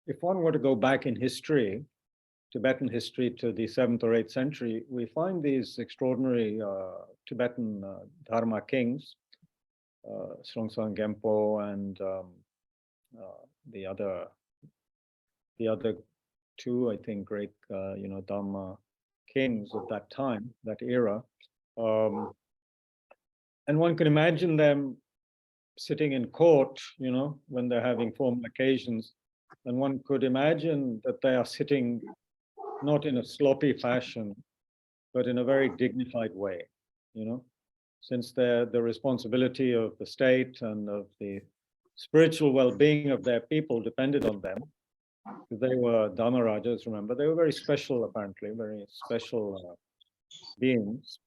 if one were to go back in history, Tibetan history, to the 7th or 8th century, we find these extraordinary Tibetan Dharma kings, Srongtsang Gempo and the other two, I think, great Dharma kings of that time, that era. And one can imagine them sitting in court, when they're having formal occasions, and one could imagine that they are sitting not in a sloppy fashion, but in a very dignified way, since the responsibility of the state and of the spiritual well-being of their people depended on them. They were Dharma Rajas, remember, they were very special, apparently, very special beings.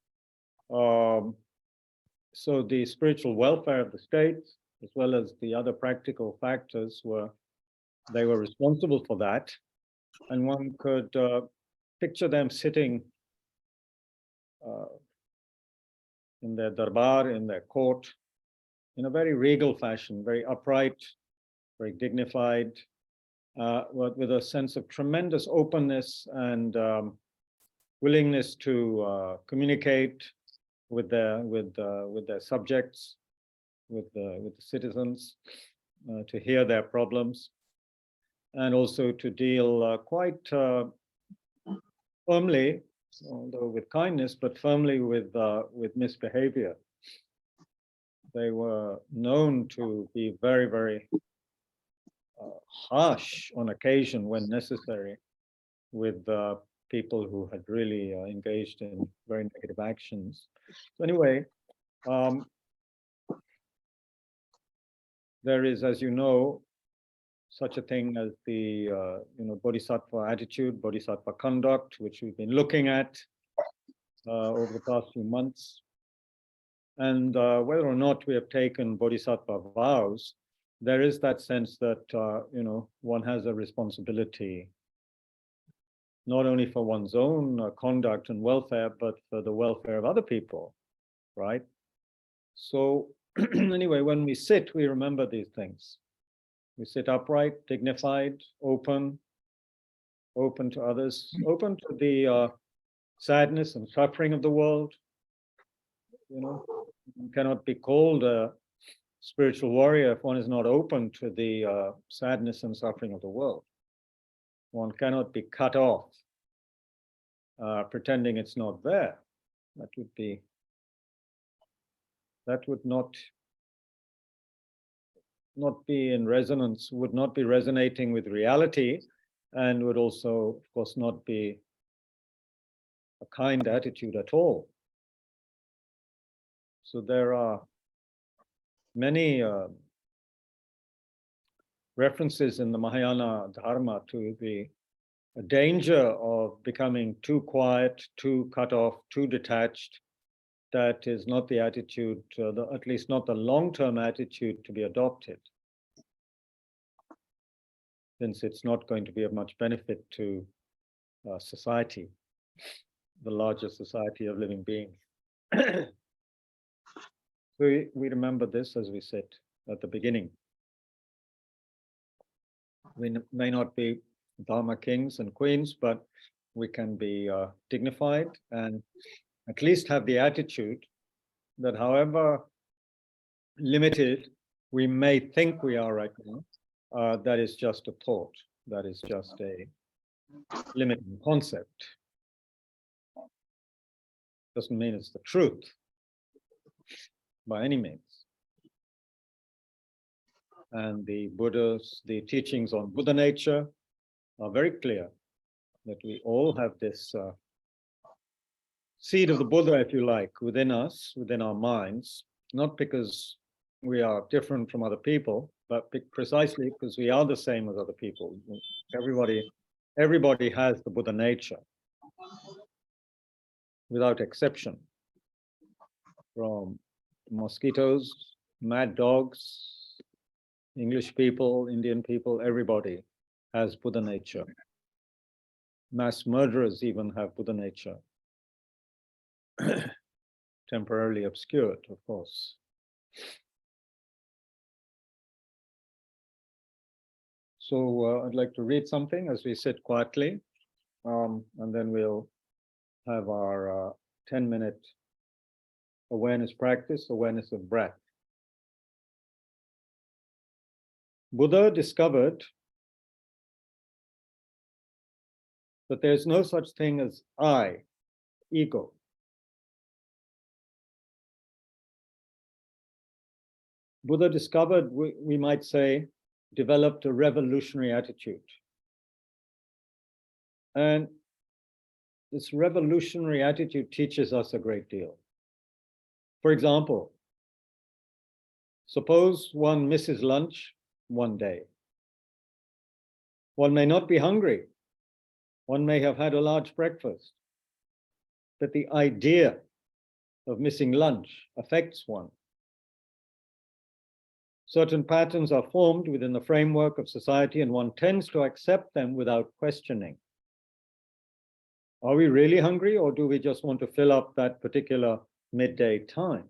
So the spiritual welfare of the state, as well as the other practical factors, they were responsible for that. And one could picture them sitting in their darbar, in their court, in a very regal fashion, very upright, very dignified, with a sense of tremendous openness and willingness to communicate with their subjects, with the citizens, to hear their problems, and also to deal quite firmly, although with kindness, but firmly with misbehavior. They were known to be very, very harsh on occasion when necessary with people who had really engaged in very negative actions. So anyway, there is, as you know, such a thing as the Bodhisattva attitude, Bodhisattva conduct, which we've been looking at over the past few months. And whether or not we have taken Bodhisattva vows, there is that sense that one has a responsibility not only for one's own conduct and welfare, but for the welfare of other people, right? So anyway, when we sit, we remember these things. We sit upright, dignified, open to others, open to the sadness and suffering of the world. One cannot be called a spiritual warrior if one is not open to the sadness and suffering of the world. One cannot be cut off, pretending it's not there. That would not be in resonance, would not be resonating with reality, and would also, of course, not be a kind attitude at all. So there are many references in the Mahayana Dharma to the danger of becoming too quiet, too cut off, too detached. That is not the attitude, at least not the long-term attitude to be adopted, since it's not going to be of much benefit to society, the larger society of living beings. We remember this as we sit at the beginning. We may not be Dharma kings and queens, but we can be dignified and at least have the attitude that however limited we may think we are right now, that is just a thought, that is just a limiting concept. Doesn't mean it's the truth by any means. And the teachings on Buddha nature are very clear, that we all have this seed of the Buddha, if you like, within us, within our minds, not because we are different from other people, but precisely because we are the same as other people. Everybody has the Buddha nature, without exception. From mosquitoes, mad dogs, English people, Indian people, everybody has Buddha nature. Mass murderers even have Buddha nature. Temporarily obscured, of course. So I'd like to read something as we sit quietly, and then we'll have our 10-minute awareness practice, awareness of breath. Buddha discovered that there's no such thing as I, ego. Buddha discovered, we might say, developed a revolutionary attitude. And this revolutionary attitude teaches us a great deal. For example, suppose one misses lunch one day. One may not be hungry. One may have had a large breakfast. But the idea of missing lunch affects one. Certain patterns are formed within the framework of society, and one tends to accept them without questioning. Are we really hungry, or do we just want to fill up that particular midday time?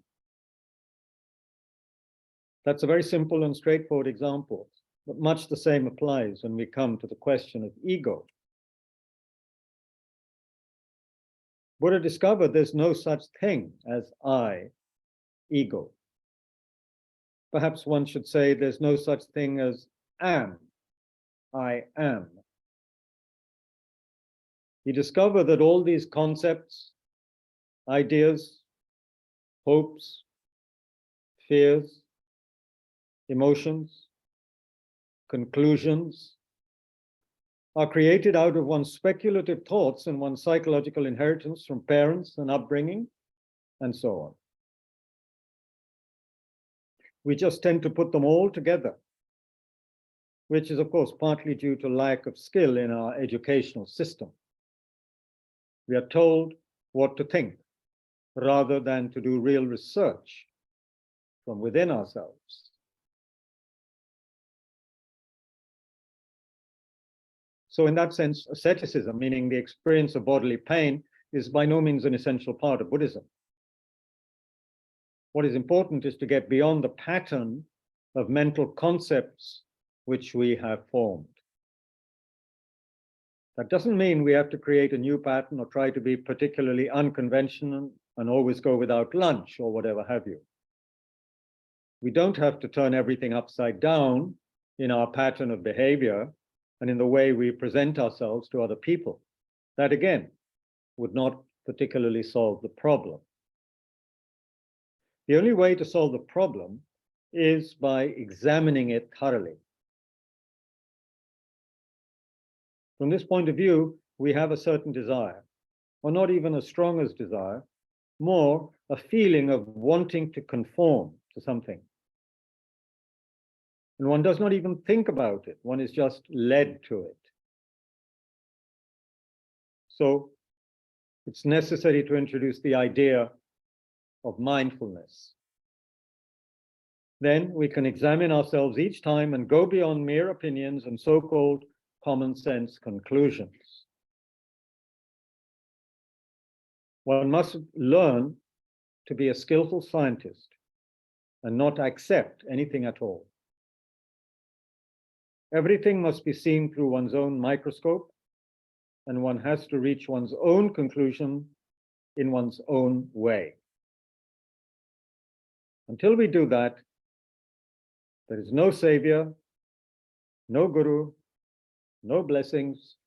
That's a very simple and straightforward example, but much the same applies when we come to the question of ego. Buddha discovered there's no such thing as I, ego. Perhaps one should say there's no such thing as am, I am. He discovered that all these concepts, ideas, hopes, fears, emotions, conclusions are created out of one's speculative thoughts and one's psychological inheritance from parents and upbringing, and so on. We just tend to put them all together, which is, of course, partly due to lack of skill in our educational system. We are told what to think rather than to do real research from within ourselves. So in that sense, asceticism, meaning the experience of bodily pain, is by no means an essential part of Buddhism. What is important is to get beyond the pattern of mental concepts which we have formed. That doesn't mean we have to create a new pattern or try to be particularly unconventional and always go without lunch or whatever have you. We don't have to turn everything upside down in our pattern of behavior and in the way we present ourselves to other people. That, again, would not particularly solve the problem. The only way to solve the problem is by examining it thoroughly. From this point of view, we have a certain desire, or not even as strong as desire, more a feeling of wanting to conform to something. And one does not even think about it, one is just led to it. So it's necessary to introduce the idea of mindfulness. Then we can examine ourselves each time and go beyond mere opinions and so-called common sense conclusions. One must learn to be a skillful scientist and not accept anything at all. Everything must be seen through one's own microscope, and one has to reach one's own conclusion in one's own way. Until we do that, there is no savior, no guru, no blessings,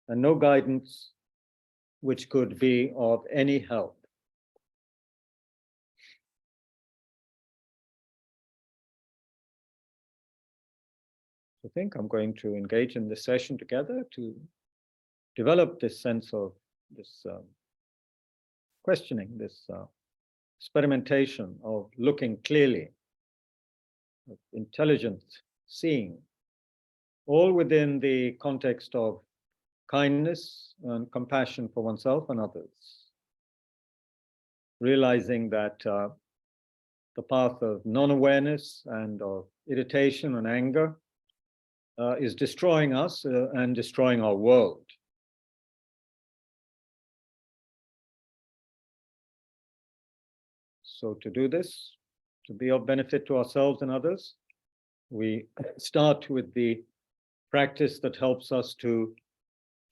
and no guidance which could be of any help. I think I'm going to engage in this session together to develop this sense of this questioning, this experimentation of looking clearly, of intelligent seeing, all within the context of kindness and compassion for oneself and others. Realizing that the path of non-awareness and of irritation and anger is destroying us and destroying our world. So to do this, to be of benefit to ourselves and others, we start with the practice that helps us to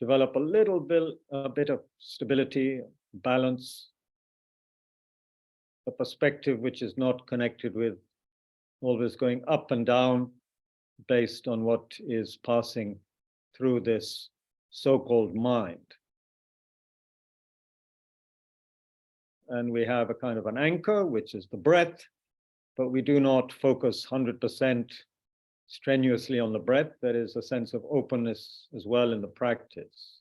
develop a bit of stability, balance, a perspective which is not connected with always going up and down based on what is passing through this so-called mind. And we have a kind of an anchor, which is the breath, but we do not focus 100% strenuously on the breath. There is a sense of openness as well in the practice.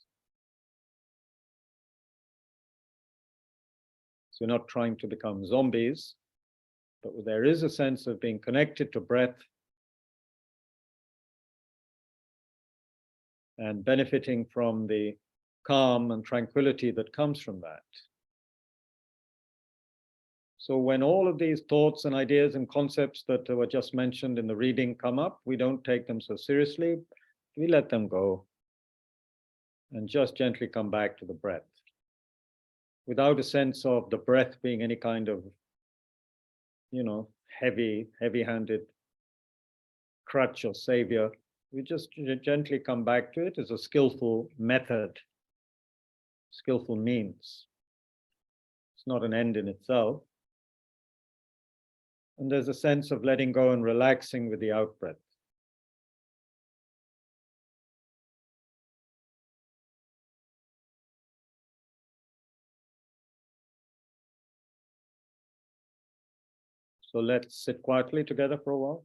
So we're not trying to become zombies, but there is a sense of being connected to breath and benefiting from the calm and tranquility that comes from that. So when all of these thoughts and ideas and concepts that were just mentioned in the reading come up, we don't take them so seriously. We let them go and just gently come back to the breath without a sense of the breath being any kind of, heavy-handed crutch or savior. We just gently come back to it as a skillful method, skillful means. It's not an end in itself. And there's a sense of letting go and relaxing with the out-breath. So let's sit quietly together for a while.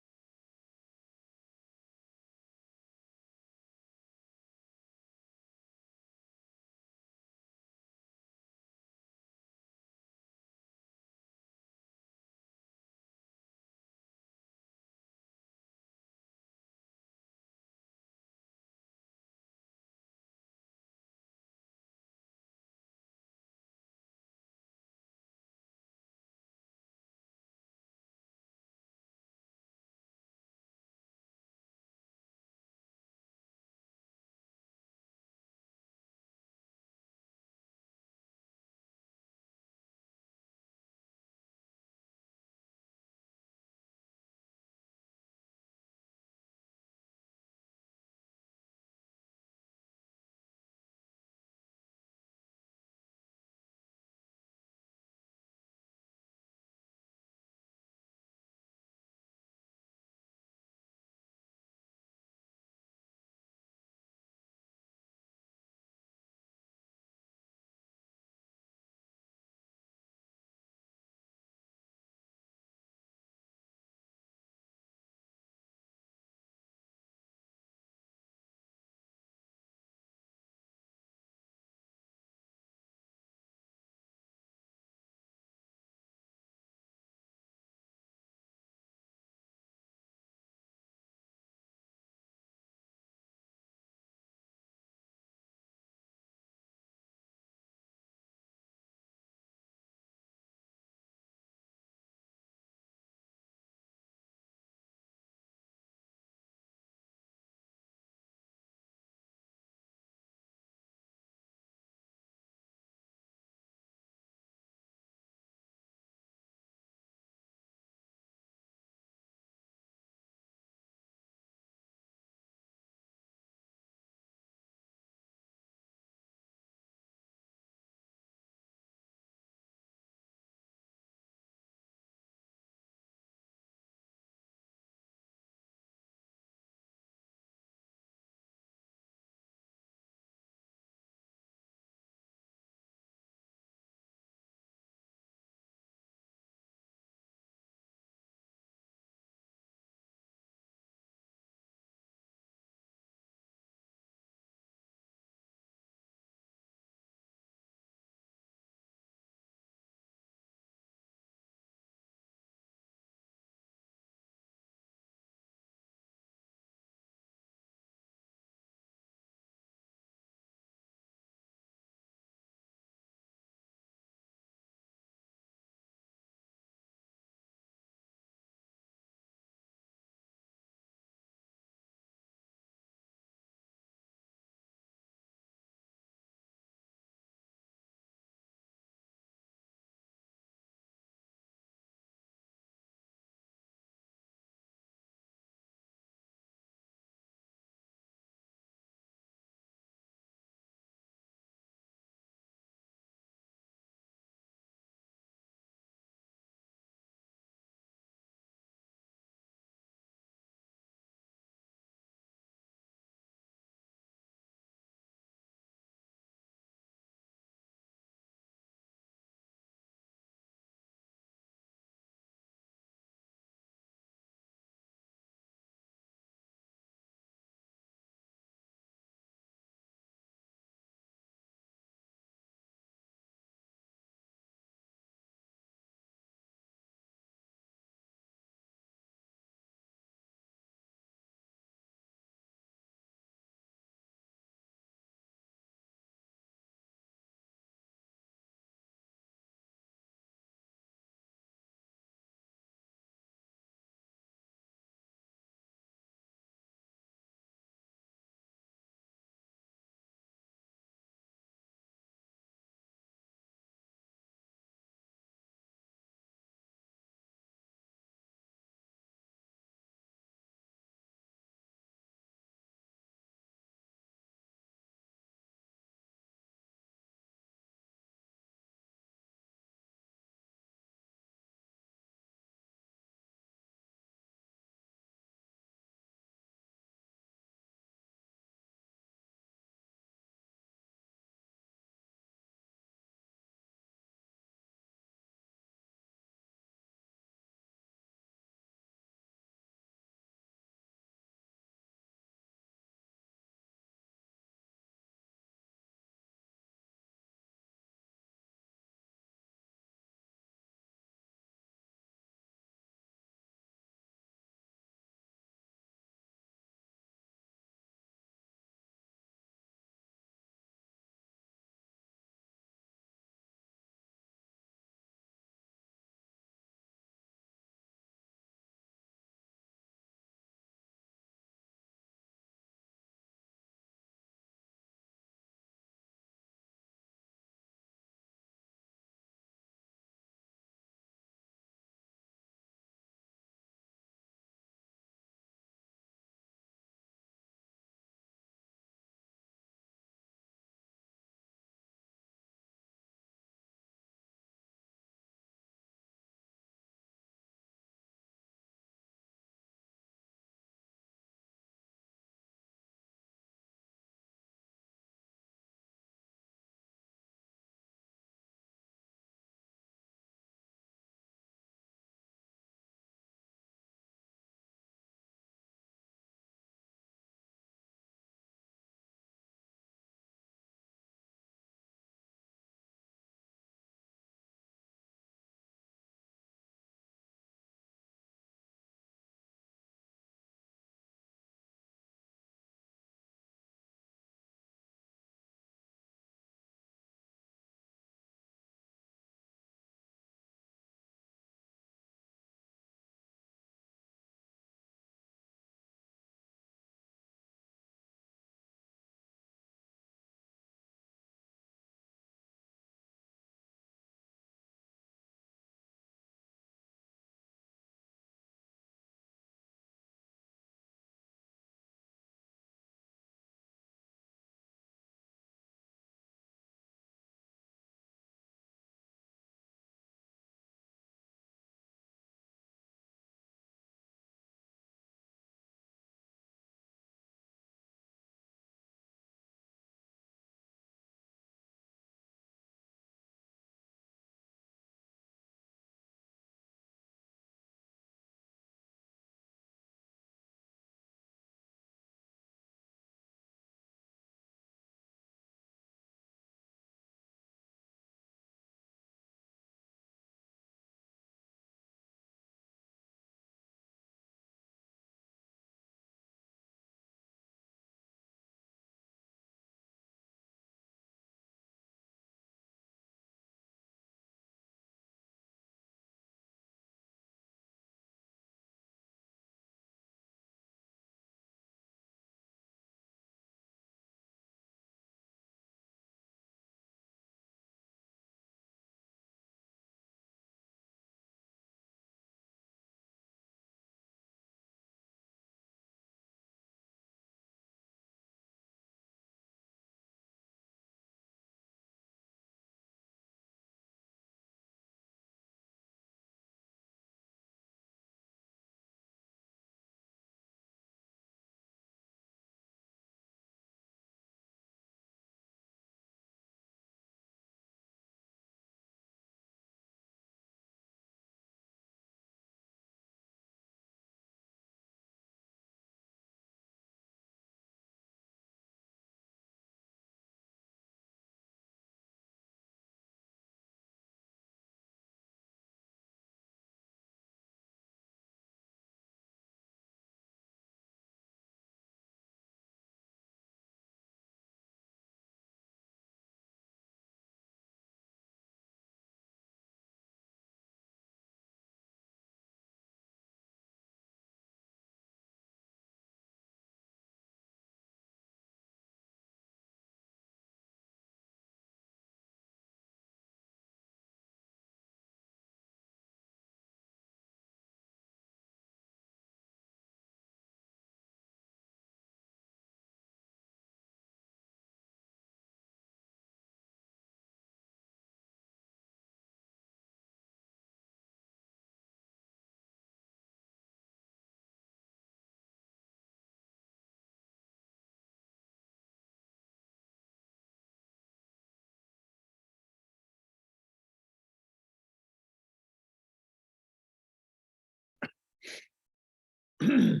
Okay.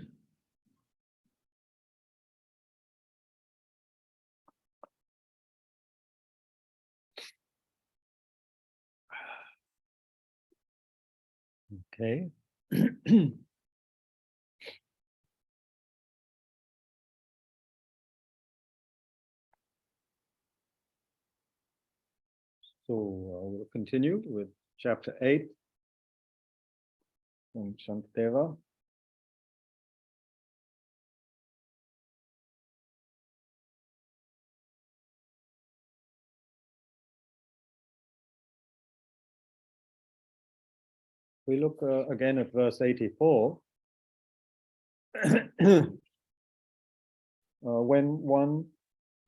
So we'll continue with chapter 8 from Shantideva. We look again at verse 84. When one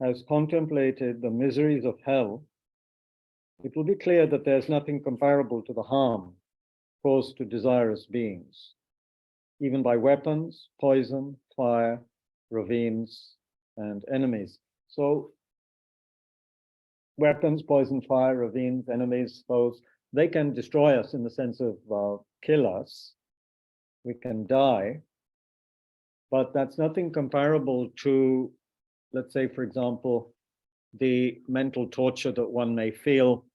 has contemplated the miseries of hell, it will be clear that there's nothing comparable to the harm caused to desirous beings, even by weapons, poison, fire, ravines, and enemies. So weapons, poison, fire, ravines, enemies, foes, they can destroy us in the sense of kill us. We can die, but that's nothing comparable to, let's say, for example, the mental torture that one may feel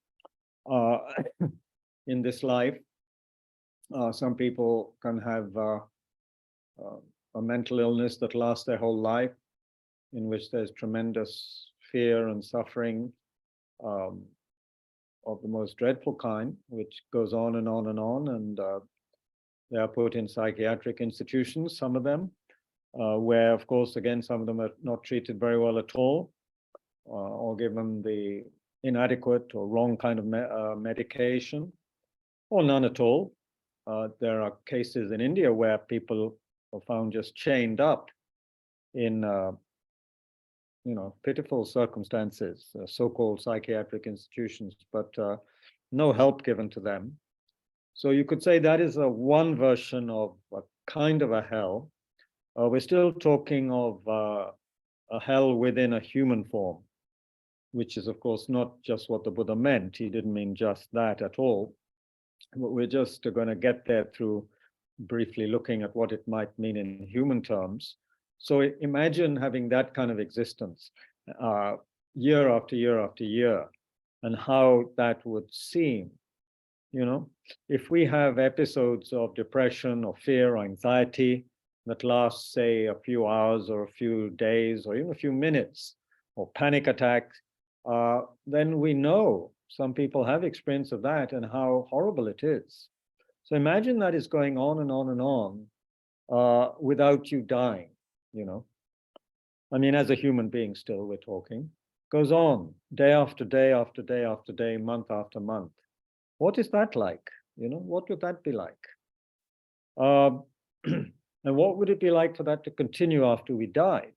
in this life. Some people can have a mental illness that lasts their whole life, in which there's tremendous fear and suffering of the most dreadful kind, which goes on and on and on, and they are put in psychiatric institutions, some of them, where, of course, again, some of them are not treated very well at all, or given the inadequate or wrong kind of medication, or none at all. There are cases in India where people are found just chained up in pitiful circumstances, so-called psychiatric institutions, but no help given to them. So you could say that is one version of a kind of a hell. We're still talking of a hell within a human form, which is, of course, not just what the Buddha meant. He didn't mean just that at all. But we're just going to get there through briefly looking at what it might mean in human terms. So imagine having that kind of existence year after year after year, and how that would seem. If we have episodes of depression or fear or anxiety that last, say, a few hours or a few days or even a few minutes, or panic attacks, then we know some people have experience of that and how horrible it is. So imagine that is going on and on and on without you dying, I mean, as a human being still, we're talking, goes on day after day after day after day, month after month. What is that like? What would that be like? And what would it be like for that to continue after we died?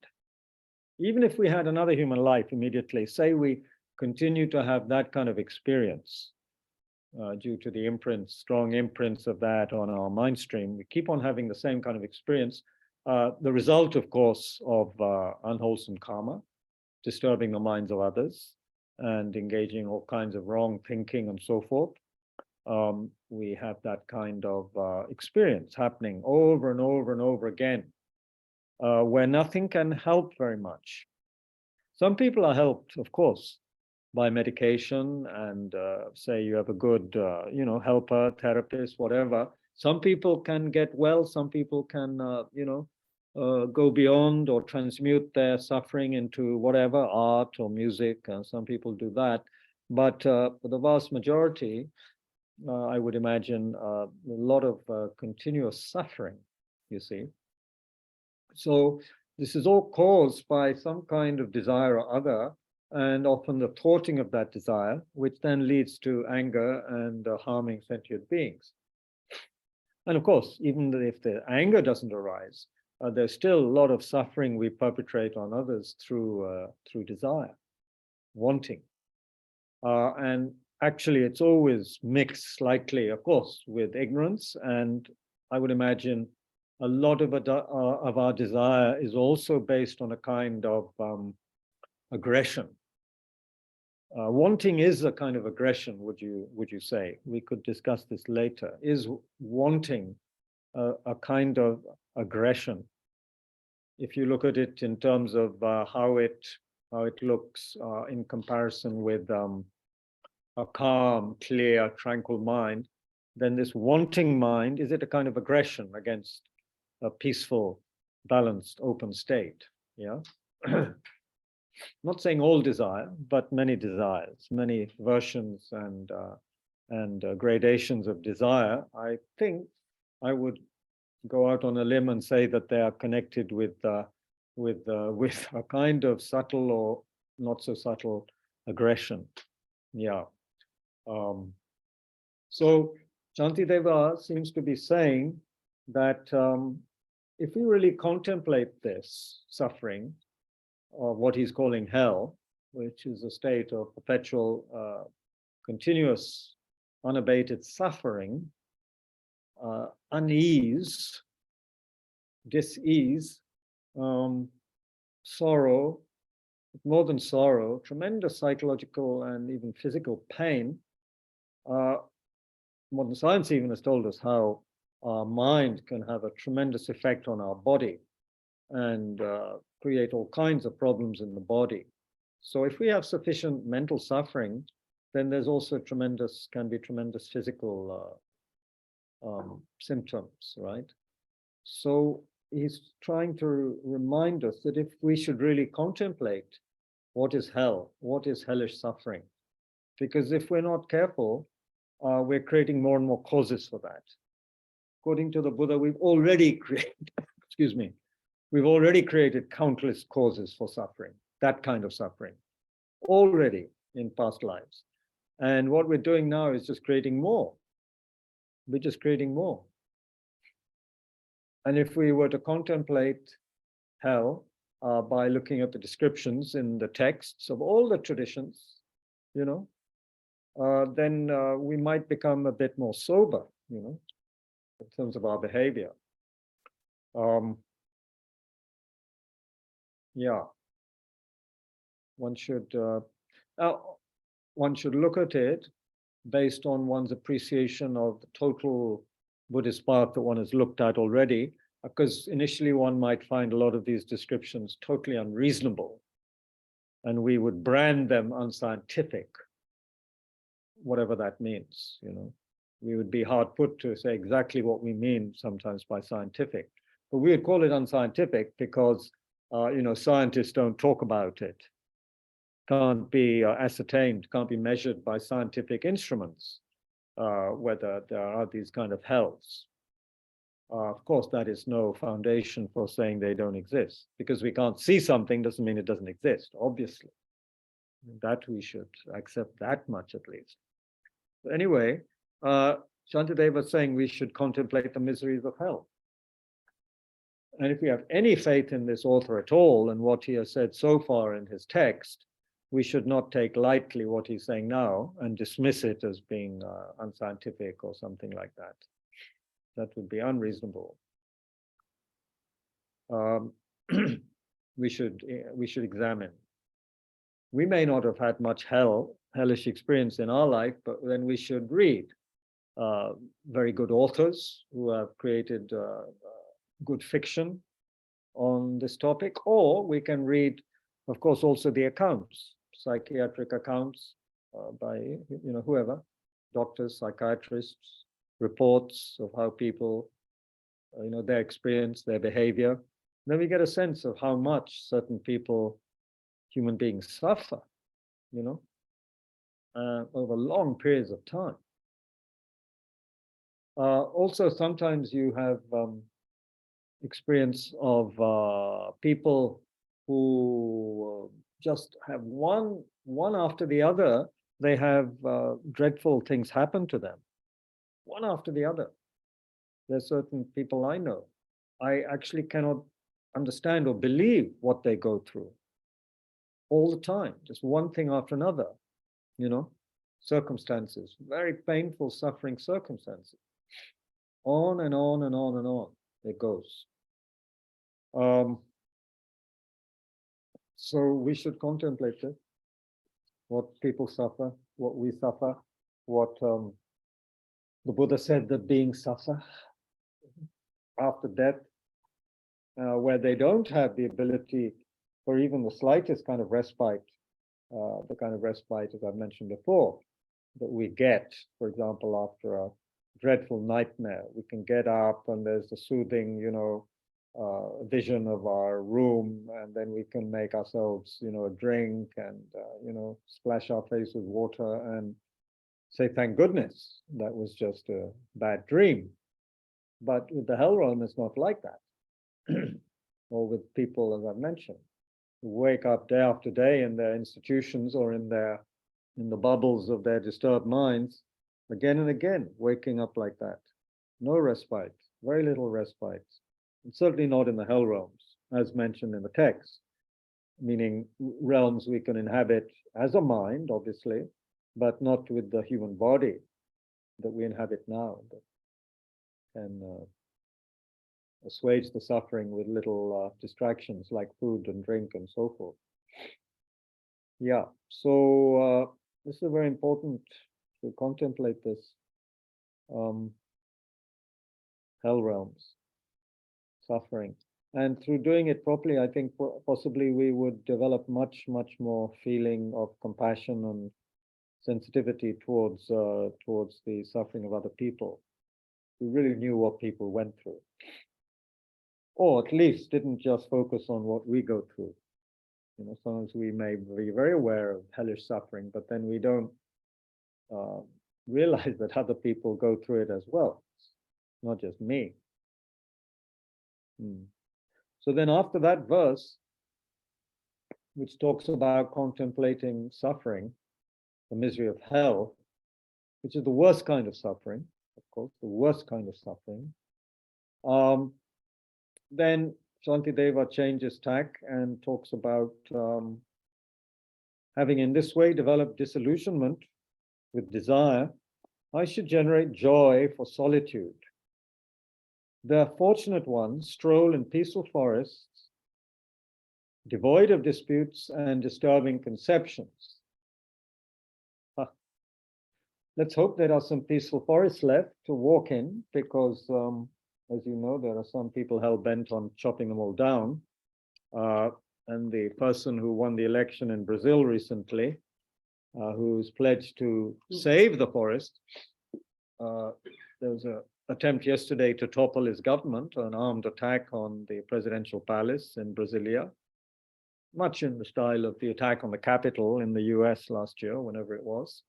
Even if we had another human life immediately, say we continue to have that kind of experience due to the strong imprints of that on our mind stream, we keep on having the same kind of experience. The result, of course, of unwholesome karma, disturbing the minds of others and engaging all kinds of wrong thinking and so forth. We have that kind of experience happening over and over and over again, where nothing can help very much. Some people are helped, of course, by medication, and say you have a good, helper, therapist, whatever. Some people can get well. Some people can, go beyond or transmute their suffering into whatever, art or music. Some people do that. But for the vast majority, I would imagine a lot of continuous suffering, you see. So this is all caused by some kind of desire or other, and often the thwarting of that desire, which then leads to anger and harming sentient beings. And of course, even if the anger doesn't arise, there's still a lot of suffering we perpetrate on others through desire, wanting. And actually, it's always mixed slightly, of course, with ignorance. And I would imagine a lot of our desire is also based on a kind of aggression. Wanting is a kind of aggression, would you say? We could discuss this later. Is wanting a kind of aggression. If you look at it in terms of how it looks in comparison with a calm, clear, tranquil mind, then this wanting mind, is it a kind of aggression against a peaceful, balanced, open state? Yeah. Not saying all desire, but many desires, many versions and gradations of desire. I think I would go out on a limb and say that they are connected with a kind of subtle or not so subtle aggression. Yeah. So Shantideva seems to be saying that if we really contemplate this suffering, or what he's calling hell, which is a state of perpetual, continuous, unabated suffering, unease, dis-ease, sorrow, more than sorrow, tremendous psychological and even physical pain. Modern science even has told us how our mind can have a tremendous effect on our body and create all kinds of problems in the body. So if we have sufficient mental suffering, then there's also can be tremendous physical symptoms, right? So he's trying to remind us that if we should really contemplate what is hell, what is hellish suffering, because if we're not careful, we're creating more and more causes for that. According to the Buddha, we've already created, excuse me, we've already created countless causes for suffering, that kind of suffering, already in past lives. And what we're doing now is just creating more. We're just creating more. And if we were to contemplate hell by looking at the descriptions in the texts of all the traditions, you know, then we might become a bit more sober, you know, in terms of our behavior. Yeah, one should look at it based on one's appreciation of the total Buddhist path that one has looked at already, because initially one might find a lot of these descriptions totally unreasonable, and we would brand them unscientific, whatever that means, you know. We would be hard put to say exactly what we mean sometimes by scientific, but we would call it unscientific because, you know, scientists don't talk about it, can't be ascertained, can't be measured by scientific instruments, whether there are these kind of hells. Of course, that is no foundation for saying they don't exist, because we can't see something doesn't mean it doesn't exist, obviously. That we should accept that much at least. But anyway, Shantideva was saying we should contemplate the miseries of hell. And if we have any faith in this author at all and what he has said so far in his text, we should not take lightly what he's saying now and dismiss it as being unscientific or something like that. That would be unreasonable. We should examine. We may not have had much hellish experience in our life, but then we should read very good authors who have created good fiction on this topic, or we can read, of course, also the accounts, psychiatric accounts by, you know, whoever, doctors, psychiatrists, reports of how people, you know, their experience, their behavior. Then we get a sense of how much certain people, human beings, suffer, you know, over long periods of time. Also, sometimes you have experience of people who just have one after the other, they have dreadful things happen to them, one after the other. There's certain people I know, I actually cannot understand or believe what they go through all the time, just one thing after another, you know, circumstances, very painful, suffering circumstances. On and on and on and on it goes. So we should contemplate it, what people suffer, what we suffer, what the Buddha said that beings suffer. after death, where they don't have the ability for even the slightest kind of respite, the kind of respite, as I've mentioned before, that we get, for example, after a dreadful nightmare. We can get up and there's the soothing, vision of our room, and then we can make ourselves, a drink and, splash our face with water and say, thank goodness, that was just a bad dream. But with the hell realm, it's not like that. Or with people, as I've mentioned, who wake up day after day in their institutions or in the bubbles of their disturbed minds, again and again, waking up like that. No respite, very little respite. And certainly not in the hell realms, as mentioned in the text, meaning realms we can inhabit as a mind, obviously, but not with the human body that we inhabit now, that can assuage the suffering with little distractions like food and drink and so forth. Yeah, so this is very important to contemplate this. Hell realms, suffering. And through doing it properly, I think possibly we would develop much, much more feeling of compassion and sensitivity towards the suffering of other people. We really knew what people went through. Or at least didn't just focus on what we go through. Sometimes we may be very aware of hellish suffering, but then we don't realize that other people go through it as well. It's not just me. So then after that verse, which talks about contemplating suffering, the misery of hell, which is the worst kind of suffering, of course, the worst kind of suffering, then Shantideva changes tack and talks about having in this way developed disillusionment with desire, I should generate joy for solitude. The fortunate ones stroll in peaceful forests, devoid of disputes and disturbing conceptions. Let's hope there are some peaceful forests left to walk in, because as you know, there are some people hell-bent on chopping them all down. And the person who won the election in Brazil recently, who's pledged to save the forest, there was an attempt yesterday to topple his government, an armed attack on the presidential palace in Brasilia, much in the style of the attack on the Capitol in the US last year, whenever it was.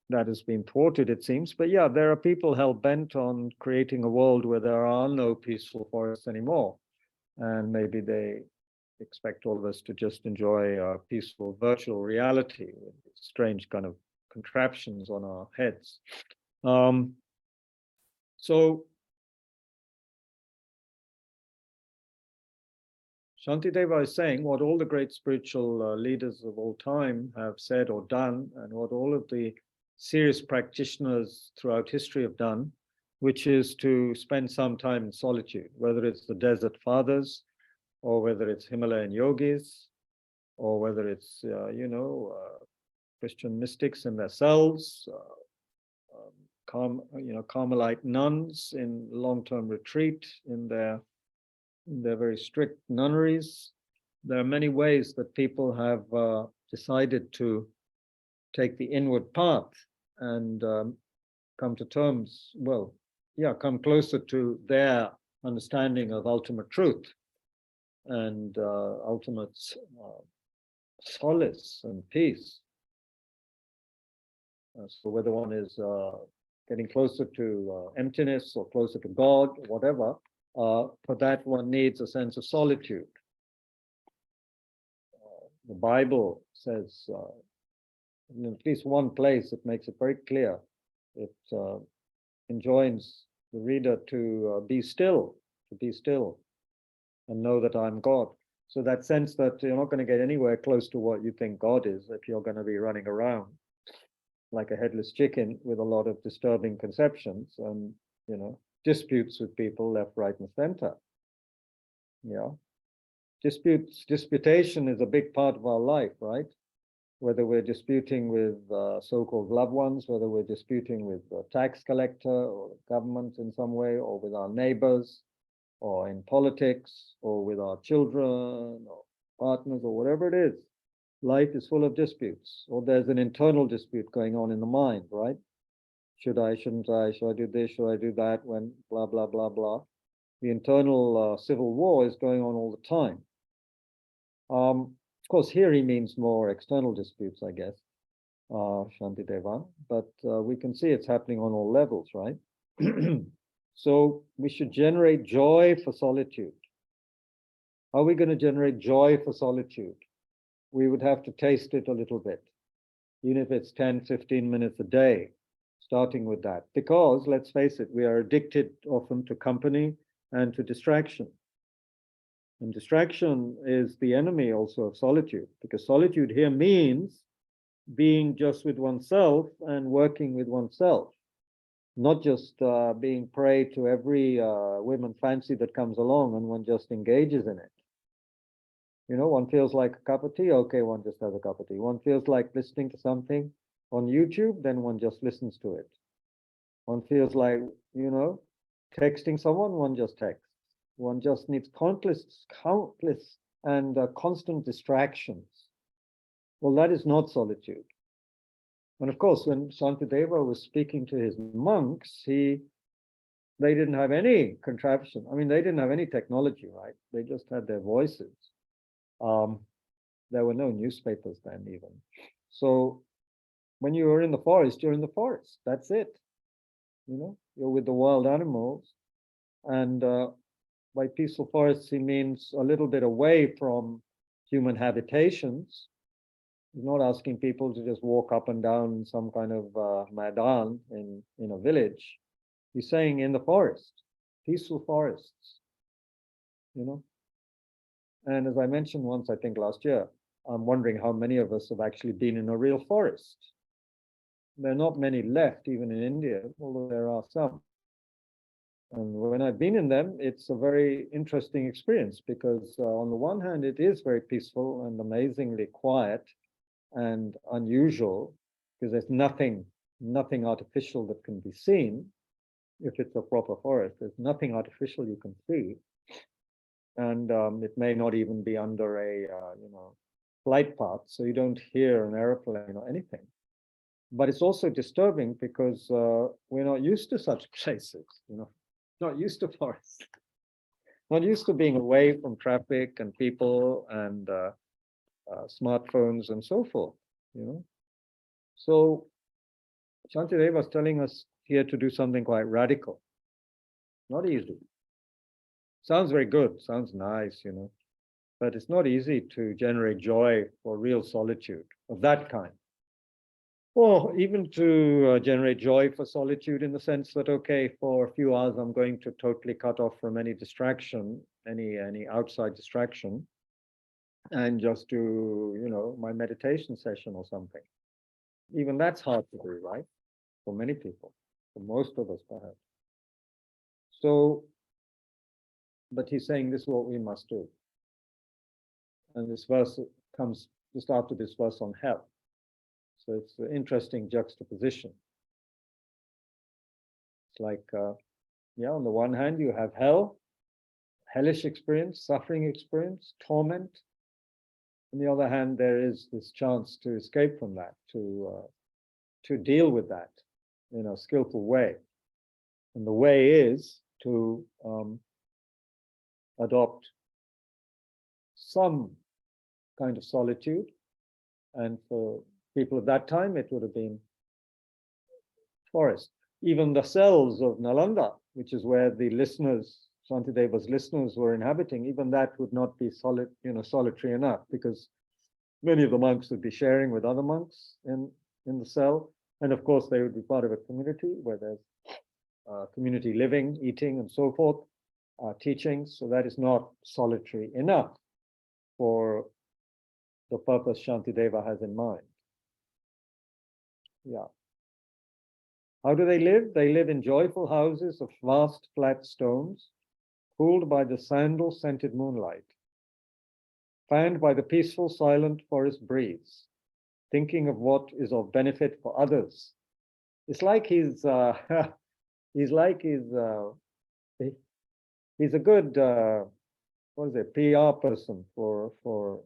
That has been thwarted, it seems. But yeah, there are people hell-bent on creating a world where there are no peaceful forests anymore. And maybe they expect all of us to just enjoy a peaceful virtual reality with strange kind of contraptions on our heads. So Shantideva is saying what all the great spiritual leaders of all time have said or done, and what all of the serious practitioners throughout history have done, which is to spend some time in solitude, whether it's the desert fathers, or whether it's Himalayan yogis, or whether it's, Christian mystics in their cells, Carmelite nuns in long-term retreat in their very strict nunneries. There are many ways that people have decided to take the inward path and come to terms, come closer to their understanding of ultimate truth and ultimate solace and peace. So whether one is getting closer to emptiness or closer to God, or whatever, for that one needs a sense of solitude. The Bible says, in at least one place, it makes it very clear. It enjoins the reader to be still, and know that I'm God. So that sense that you're not going to get anywhere close to what you think God is if you're going to be running around like a headless chicken with a lot of disturbing conceptions and, disputes with people left, right, and center. Yeah. Disputation is a big part of our life, right? whether we're disputing with so-called loved ones, whether we're disputing with the tax collector or the government in some way, or with our neighbors, or in politics, or with our children, or partners, or whatever it is. Life is full of disputes, or there's an internal dispute going on in the mind, right? Should I, shouldn't I, should I do this, should I do that, when blah, blah, blah, blah. The internal civil war is going on all the time. Of course, here he means more external disputes, I guess, Shantideva, but we can see it's happening on all levels, right? So we should generate joy for solitude. How are we going to generate joy for solitude? We would have to taste it a little bit, even if it's 10, 15 minutes a day, starting with that. Because, let's face it, we are addicted often to company and to distraction. And distraction is the enemy also of solitude, because solitude here means being just with oneself and working with oneself, not just being prey to every women fancy that comes along and one just engages in it. You know, one feels like a cup of tea, okay, one just has a cup of tea. One feels like listening to something on YouTube, then one just listens to it. One feels like, you know, texting someone, one just texts. One just needs countless and constant distractions. Well, that is not solitude. And of course, when Shantideva was speaking to his monks, they didn't have any contraption. I mean, they didn't have any technology, right? They just had their voices. There were no newspapers then even. So when you were in the forest, you're in the forest. That's it. You know, you're with the wild animals. And by peaceful forests, he means a little bit away from human habitations. He's not asking people to just walk up and down some kind of Maidan in a village. He's saying in the forest, peaceful forests, you know. And as I mentioned once, I think last year, I'm wondering how many of us have actually been in a real forest. There are not many left, even in India, although there are some. And when I've been in them, it's a very interesting experience because on the one hand, it is very peaceful and amazingly quiet and unusual because there's nothing artificial that can be seen. If it's a proper forest, there's nothing artificial you can see. And it may not even be under a flight path, so you don't hear an airplane or anything. But it's also disturbing because we're not used to such places, you know, not used to forests, not used to being away from traffic and people and smartphones and so forth, you know. So Shantideva was telling us here to do something quite radical. Not easy. Sounds very good, sounds nice, you know, but it's not easy to generate joy for real solitude of that kind. Or even to generate joy for solitude in the sense that, okay, for a few hours, I'm going to totally cut off from any distraction, any outside distraction, and just do, you know, my meditation session or something. Even that's hard to do, right? For many people, for most of us, perhaps. So, but he's saying this is what we must do. And this verse comes just after this verse on health. So it's an interesting juxtaposition. It's like, yeah, on the one hand, you have hell, hellish experience, suffering experience, torment. On the other hand, there is this chance to escape from that, to deal with that in a skillful way. And the way is to adopt some kind of solitude. And for people of that time, it would have been forest. Even the cells of Nalanda, which is where the listeners, Shantideva's listeners were inhabiting, even that would not be solitary enough because many of the monks would be sharing with other monks in the cell. And of course, they would be part of a community where there's community living, eating, and so forth, teachings. So that is not solitary enough for the purpose Shantideva has in mind. Yeah. How do they live? They live in joyful houses of vast flat stones, cooled by the sandal-scented moonlight, fanned by the peaceful, silent forest breeze. thinking of what is of benefit for others. It's like he's he's like he's a good what is it, PR person for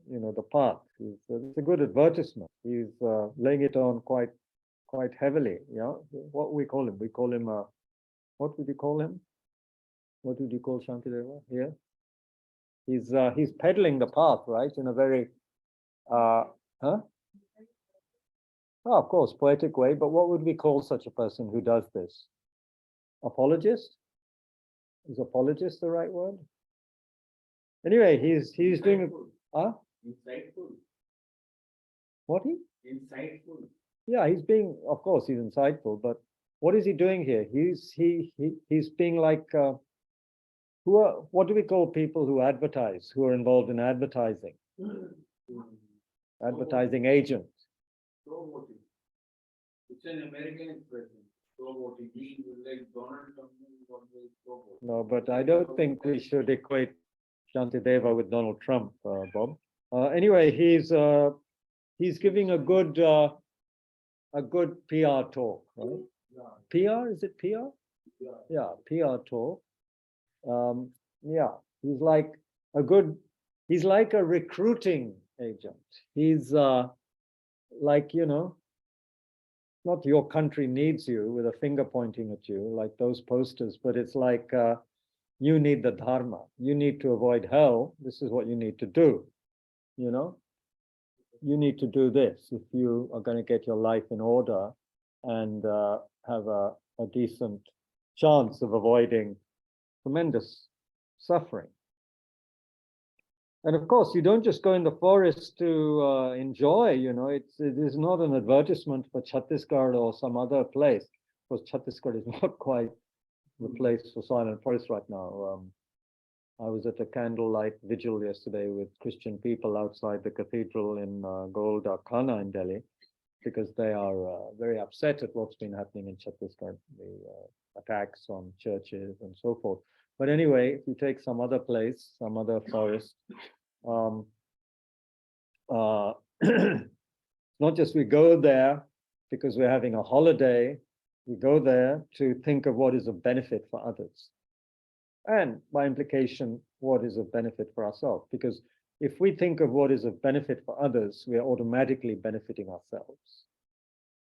the path. It's a good advertisement. He's laying it on quite heavily. Yeah, what we call him? We call him what would you call him? What would you call Shantideva here? He's peddling the path, right? In a very huh? Oh, of course, poetic way. But what would we call such a person who does this? Apologist? Is apologist the right word? Anyway, he's doing huh? Insightful. What he? Insightful. Yeah, he's being, of course, he's insightful, but what is he doing here? He's being like what do we call people who advertise, who are involved in advertising? Advertising agents. Promoting. It's an American expression. Promoting. Like Donald Trump is always promoting. No, but I don't think we should equate Shantideva with Donald Trump, Bob. Anyway, he's giving a good PR talk, right? PR, is it PR? Yeah, PR talk. Yeah, he's like a recruiting agent. He's like, not your country needs you with a finger pointing at you, like those posters, but it's like you need the dharma. You need to avoid hell. This is what you need to do. You need to do this if you are going to get your life in order and have a decent chance of avoiding tremendous suffering. And of course, you don't just go in the forest to enjoy, it is not an advertisement for Chhattisgarh or some other place, because Chhattisgarh is not quite the place for silent forest right now. I was at a candlelight vigil yesterday with Christian people outside the cathedral in Golda Khana in Delhi, because they are very upset at what's been happening in Chhattisgarh, the attacks on churches and so forth. But anyway, if you take some other place, some other forest, not just we go there because we're having a holiday, we go there to think of what is of benefit for others. And by implication, what is of benefit for ourselves. Because if we think of what is of benefit for others, we are automatically benefiting ourselves.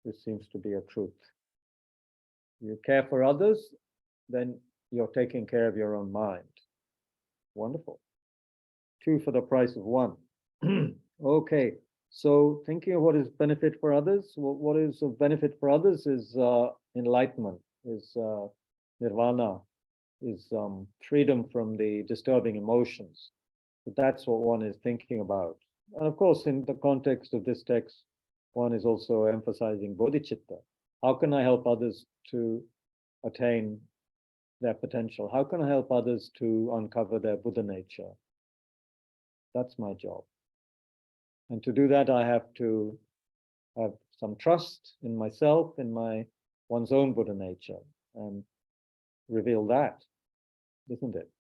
This seems to be a truth. You care for others, then you're taking care of your own mind. Wonderful. 2 for the price of 1. Okay, so thinking of what is benefit for others, what is of benefit for others is enlightenment, is nirvana, is freedom from the disturbing emotions. So that's what one is thinking about. And of course, in the context of this text, one is also emphasizing bodhichitta. How can I help others to attain their potential? How can I help others to uncover their Buddha nature? That's my job. And to do that, I have to have some trust in myself, in one's own Buddha nature, and reveal that, isn't it?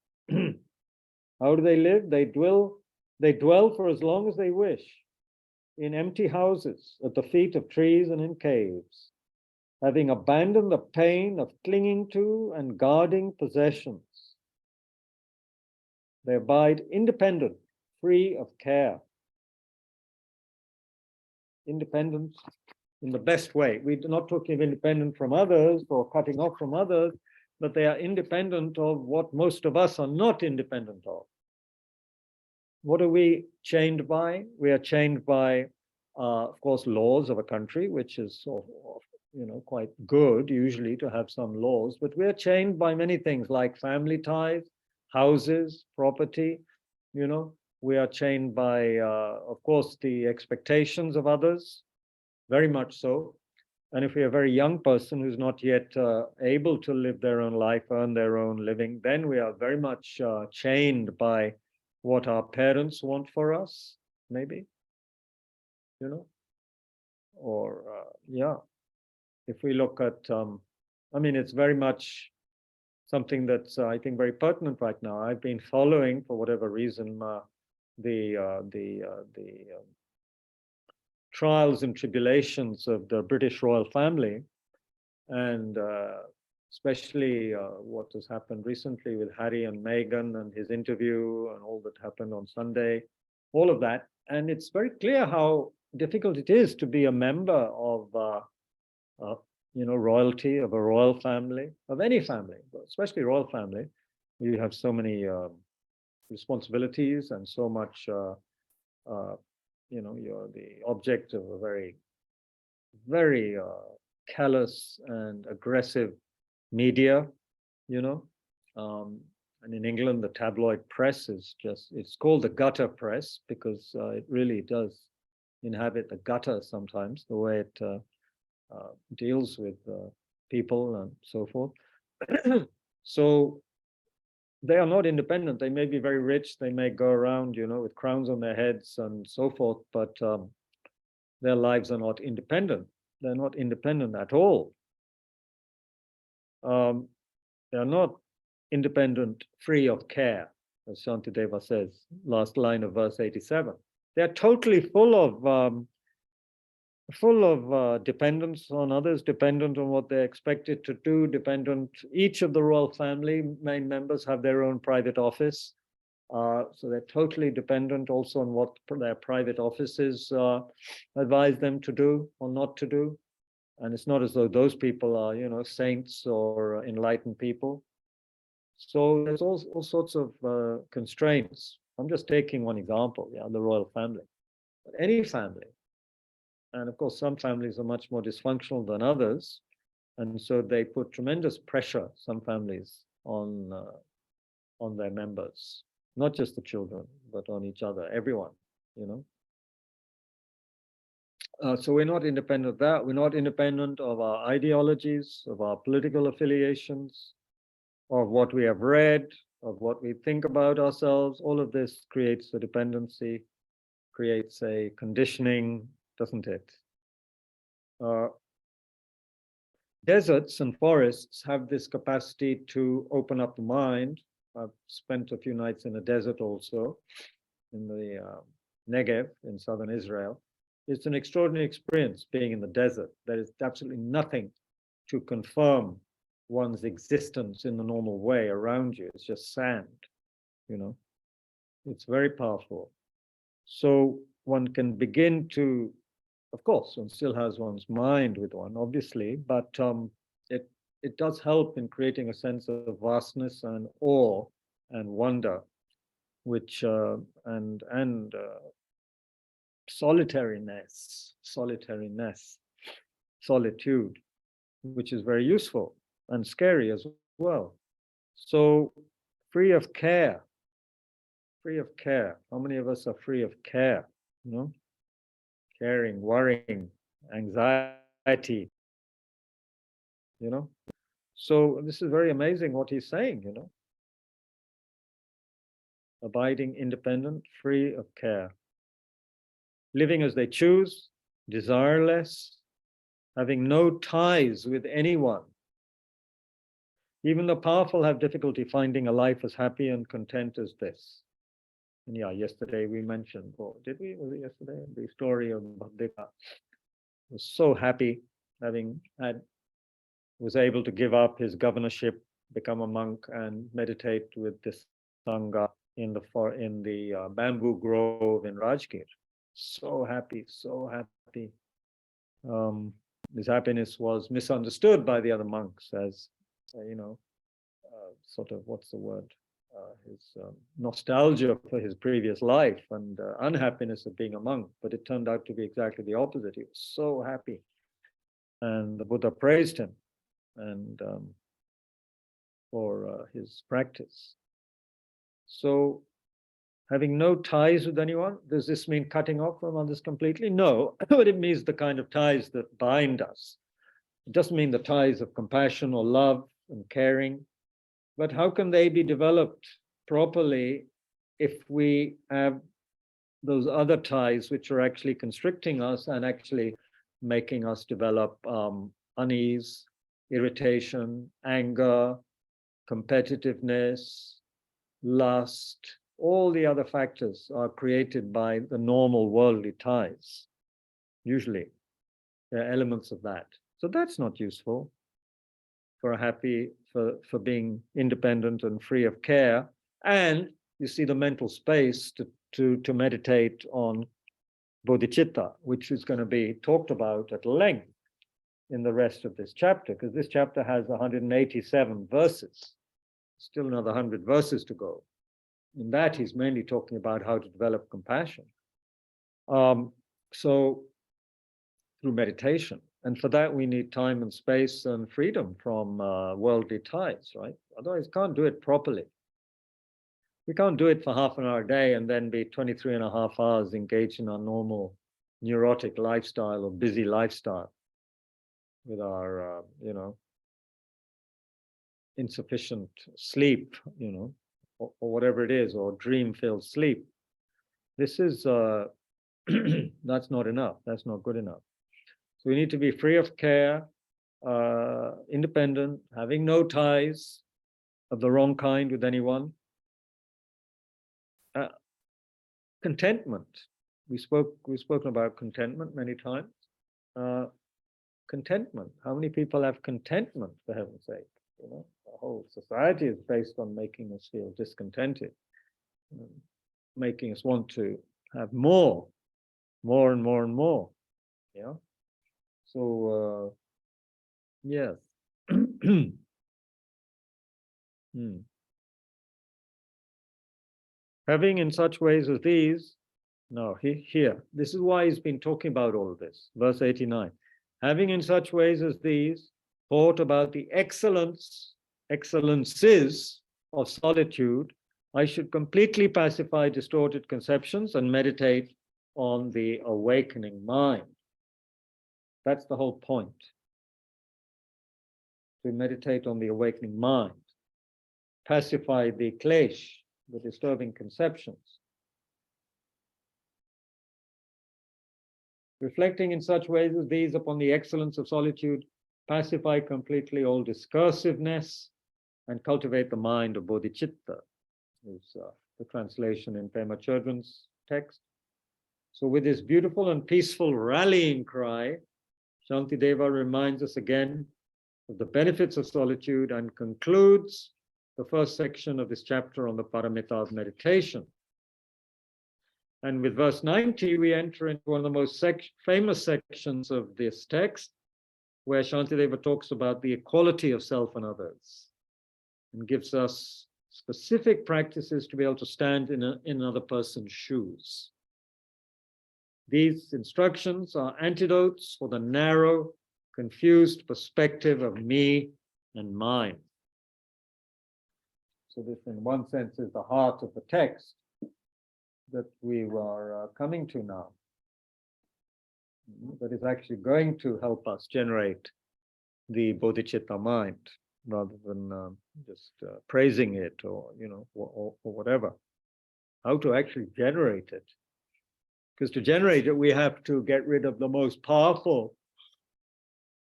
How do they live? They dwell for as long as they wish in empty houses, at the feet of trees and in caves, having abandoned the pain of clinging to and guarding possessions. They abide independent, free of care. Independent in the best way. We're not talking of independent from others or cutting off from others, but they are independent of what most of us are not independent of. What are we chained by? We are chained by, of course, laws of a country, which is quite good usually to have some laws, but we are chained by many things like family ties, houses, property. We are chained by, of course, the expectations of others, very much so. And if you're a very young person who's not yet able to live their own life, earn their own living, then we are very much chained by what our parents want for us, maybe, or yeah. If we look at, it's very much something that's, I think, very pertinent right now. I've been following, for whatever reason, the trials and tribulations of the British royal family, and especially what has happened recently with Harry and Meghan and his interview and all that happened on Sunday, all of that. And it's very clear how difficult it is to be a member of, royalty, of a royal family, of any family, but especially royal family. You have so many responsibilities and so much, you're the object of a very, very callous and aggressive media, and in England, the tabloid press is it's called the gutter press because it really does inhabit the gutter sometimes, the way it deals with people and so forth. So they are not independent. They may be very rich. They may go around, with crowns on their heads and so forth, but their lives are not independent. They're not independent at all. They are not independent, free of care, as Shantideva says, last line of verse 87. They're totally full of dependence on others, dependent on what they're expected to do, dependent. Each of the royal family main members have their own private office. So they're totally dependent also on what their private offices advise them to do or not to do. And it's not as though those people are, saints or enlightened people. So there's all sorts of constraints. I'm just taking one example, the royal family. But any family, and of course some families are much more dysfunctional than others, and so they put tremendous pressure, some families, on their members, not just the children, but on each other, everyone, So we're not independent of that. We're not independent of our ideologies, of our political affiliations, of what we have read, of what we think about ourselves. All of this creates a dependency, creates a conditioning, doesn't it? Deserts and forests have this capacity to open up the mind. I've spent a few nights in a desert also, in the Negev in southern Israel. It's an extraordinary experience being in the desert. There is absolutely nothing to confirm one's existence in the normal way around you. It's just sand, It's very powerful. So one can begin to, of course, one still has one's mind with one, obviously, but it does help in creating a sense of vastness and awe and wonder, which and solitariness, solitude, which is very useful and scary as well. So free of care. How many of us are free of care? Caring, worrying, anxiety, So this is very amazing what he's saying, Abiding independent, free of care. Living as they choose, desireless, having no ties with anyone. Even the powerful have difficulty finding a life as happy and content as this. And yesterday we mentioned, or did we? Was it yesterday? The story of Buddha was so happy was able to give up his governorship, become a monk, and meditate with this Sangha in the bamboo grove in Rajgir. So happy. His happiness was misunderstood by the other monks as, sort of, what's the word? His nostalgia for his previous life and unhappiness of being a monk. But it turned out to be exactly the opposite. He was so happy. And the Buddha praised him and for his practice. So having no ties with anyone, does this mean cutting off from others completely? No, but it means the kind of ties that bind us. It doesn't mean the ties of compassion or love and caring, but how can they be developed properly if we have those other ties which are actually constricting us and actually making us develop unease, irritation, anger, competitiveness, lust? All the other factors are created by the normal worldly ties. Usually, there are elements of that. So that's not useful for for being independent and free of care. And you see the mental space to meditate on Bodhichitta, which is going to be talked about at length in the rest of this chapter, because this chapter has 187 verses, still another 100 verses to go. In that, he's mainly talking about how to develop compassion. So through meditation. And for that, we need time and space and freedom from worldly ties, right? Otherwise, can't do it properly. We can't do it for half an hour a day and then be 23 and a half hours engaged in our normal neurotic lifestyle or busy lifestyle with our, insufficient sleep, or whatever it is, or dream-filled sleep. This is, that's not enough. That's not good enough. So we need to be free of care, independent, having no ties of the wrong kind with anyone. Contentment. We've spoken about contentment many times. Contentment. How many people have contentment, for heaven's sake? The whole society is based on making us feel discontented, making us want to have more and more and more. Yeah. So yes. Having in such ways as these, here, this is why he's been talking about all of this. Verse 89. Having in such ways as these thought about the excellences of solitude, I should completely pacify distorted conceptions and meditate on the awakening mind. That's the whole point. To meditate on the awakening mind. Pacify the klesh, the disturbing conceptions. Reflecting in such ways as these upon the excellence of solitude, pacify completely all discursiveness and cultivate the mind of Bodhichitta, is the translation in Pema Chodron's text. So with this beautiful and peaceful rallying cry, Shantideva reminds us again of the benefits of solitude and concludes the first section of this chapter on the paramita of meditation. And with verse 90, we enter into one of the most famous sections of this text, where Shantideva talks about the equality of self and others, and gives us specific practices to be able to stand in another person's shoes. These instructions are antidotes for the narrow, confused perspective of me and mine. So this, in one sense, is the heart of the text that we are coming to now. That is actually going to help us generate the Bodhichitta mind, rather than just praising it or whatever. How to actually generate it. Because to generate it, we have to get rid of the most powerful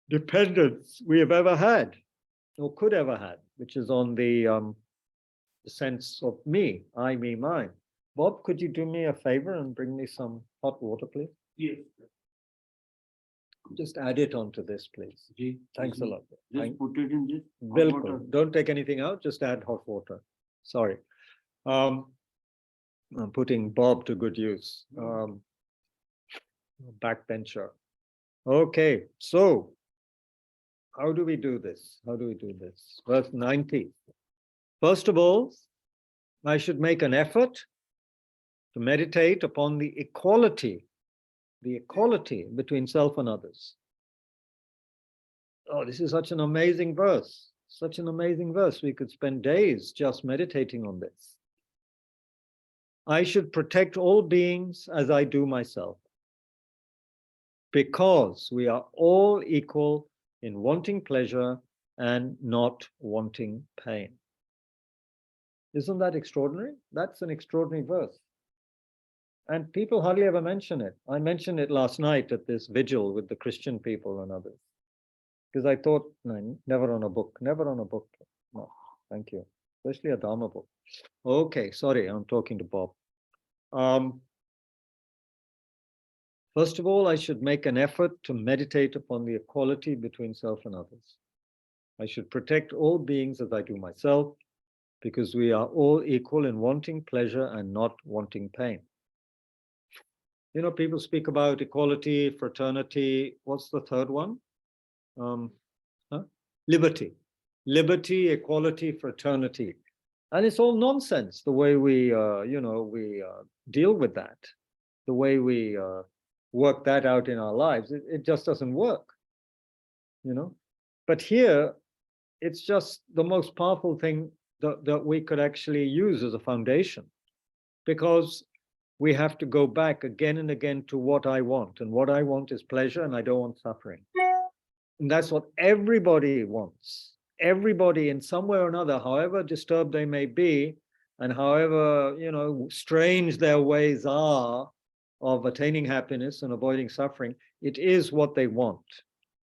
dependence we have ever had, or could ever had, which is on the sense of me, I, me, mine. Bob, could you do me a favor and bring me some hot water, please? Yes. Just add it onto this, please. Thanks a lot. Just put it in this. Bilkul. Don't take anything out, just add hot water. Sorry. I'm putting Bob to good use. Backbencher. Okay, so how do we do this? Verse 90. First of all, I should make an effort to meditate upon the equality between self and others. Oh, this is such an amazing verse. We could spend days just meditating on this. I should protect all beings as I do myself, because we are all equal in wanting pleasure and not wanting pain. Isn't that extraordinary? That's an extraordinary verse. And people hardly ever mention it. I mentioned it last night at this vigil with the Christian people and others. Because I thought, no, never on a book. No, thank you. Especially a Dharma book. Okay, sorry, I'm talking to Bob. First of all, I should make an effort to meditate upon the equality between self and others. I should protect all beings as I do myself, because we are all equal in wanting pleasure and not wanting pain. You know, people speak about equality, fraternity. What's the third one? Liberty. Liberty, equality, fraternity. And it's all nonsense, the way we, deal with that, the way we work that out in our lives. It just doesn't work, you know. But here, it's just the most powerful thing that we could actually use as a foundation, because we have to go back again and again to what I want. And what I want is pleasure, and I don't want suffering. And that's what everybody wants. Everybody in some way or another, however disturbed they may be, and however, strange their ways are of attaining happiness and avoiding suffering, it is what they want.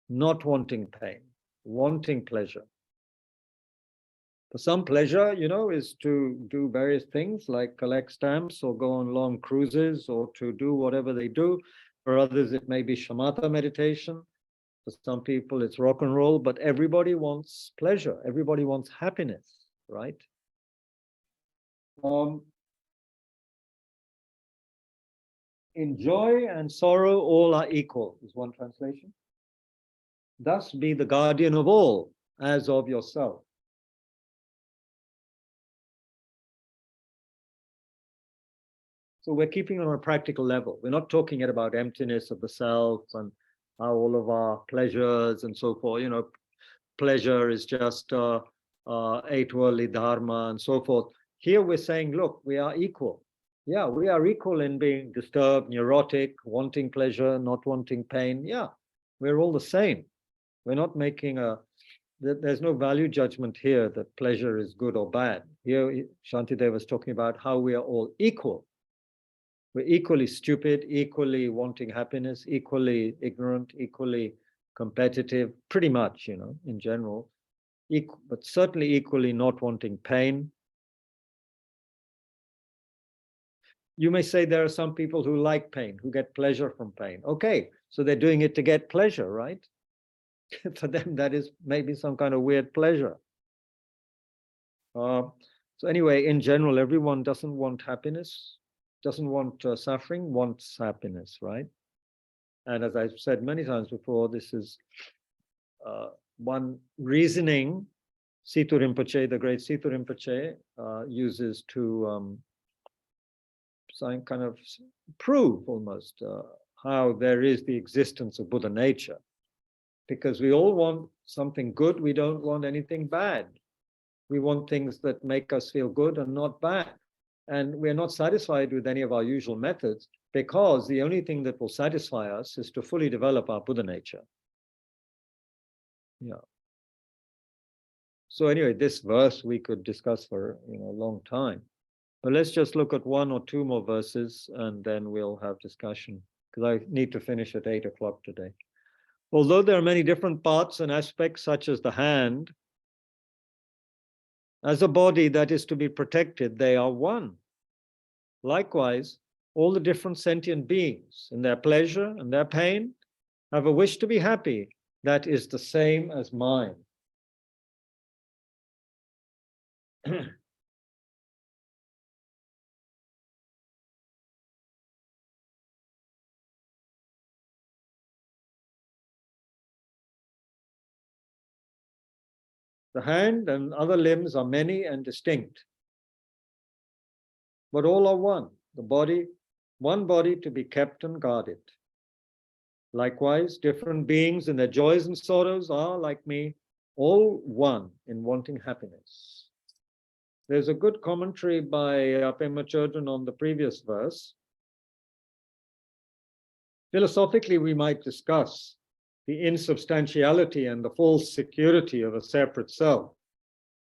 Not wanting pain, wanting pleasure. For some, pleasure, is to do various things like collect stamps or go on long cruises or to do whatever they do. For others, it may be shamatha meditation. For some people, it's rock and roll, but everybody wants pleasure. Everybody wants happiness, right? In joy and sorrow, all are equal, is one translation. Thus be the guardian of all, as of yourself. So we're keeping on a practical level. We're not talking about emptiness of the self and how all of our pleasures and so forth, pleasure is just eight worldly dharma and so forth. Here we're saying, look, we are equal. Yeah, we are equal in being disturbed, neurotic, wanting pleasure, not wanting pain. Yeah, we're all the same. We're not making there's no value judgment here that pleasure is good or bad. Here, Shantideva is talking about how we are all equal. We're equally stupid, equally wanting happiness, equally ignorant, equally competitive, pretty much, in general, but certainly equally not wanting pain. You may say there are some people who like pain, who get pleasure from pain. Okay, so they're doing it to get pleasure, right? For them, that is maybe some kind of weird pleasure. So anyway, in general, everyone doesn't want happiness, doesn't want suffering, wants happiness, right? And as I've said many times before, this is one reasoning Situ Rinpoche, the great Situ Rinpoche, uses to kind of prove almost how there is the existence of Buddha nature. Because we all want something good, we don't want anything bad. We want things that make us feel good and not bad. And we're not satisfied with any of our usual methods, because the only thing that will satisfy us is to fully develop our Buddha nature. Yeah. So anyway, this verse we could discuss for a long time. But let's just look at one or two more verses and then we'll have discussion, because I need to finish at 8 o'clock today. Although there are many different parts and aspects, such as the hand, as a body that is to be protected, they are one. Likewise, all the different sentient beings, in their pleasure and their pain, have a wish to be happy that is the same as mine. The hand and other limbs are many and distinct, but all are one. The body, one body to be kept and guarded. Likewise, different beings in their joys and sorrows are, like me, all one in wanting happiness. There's a good commentary by Pema Chodron on the previous verse. Philosophically, we might discuss the insubstantiality and the false security of a separate self.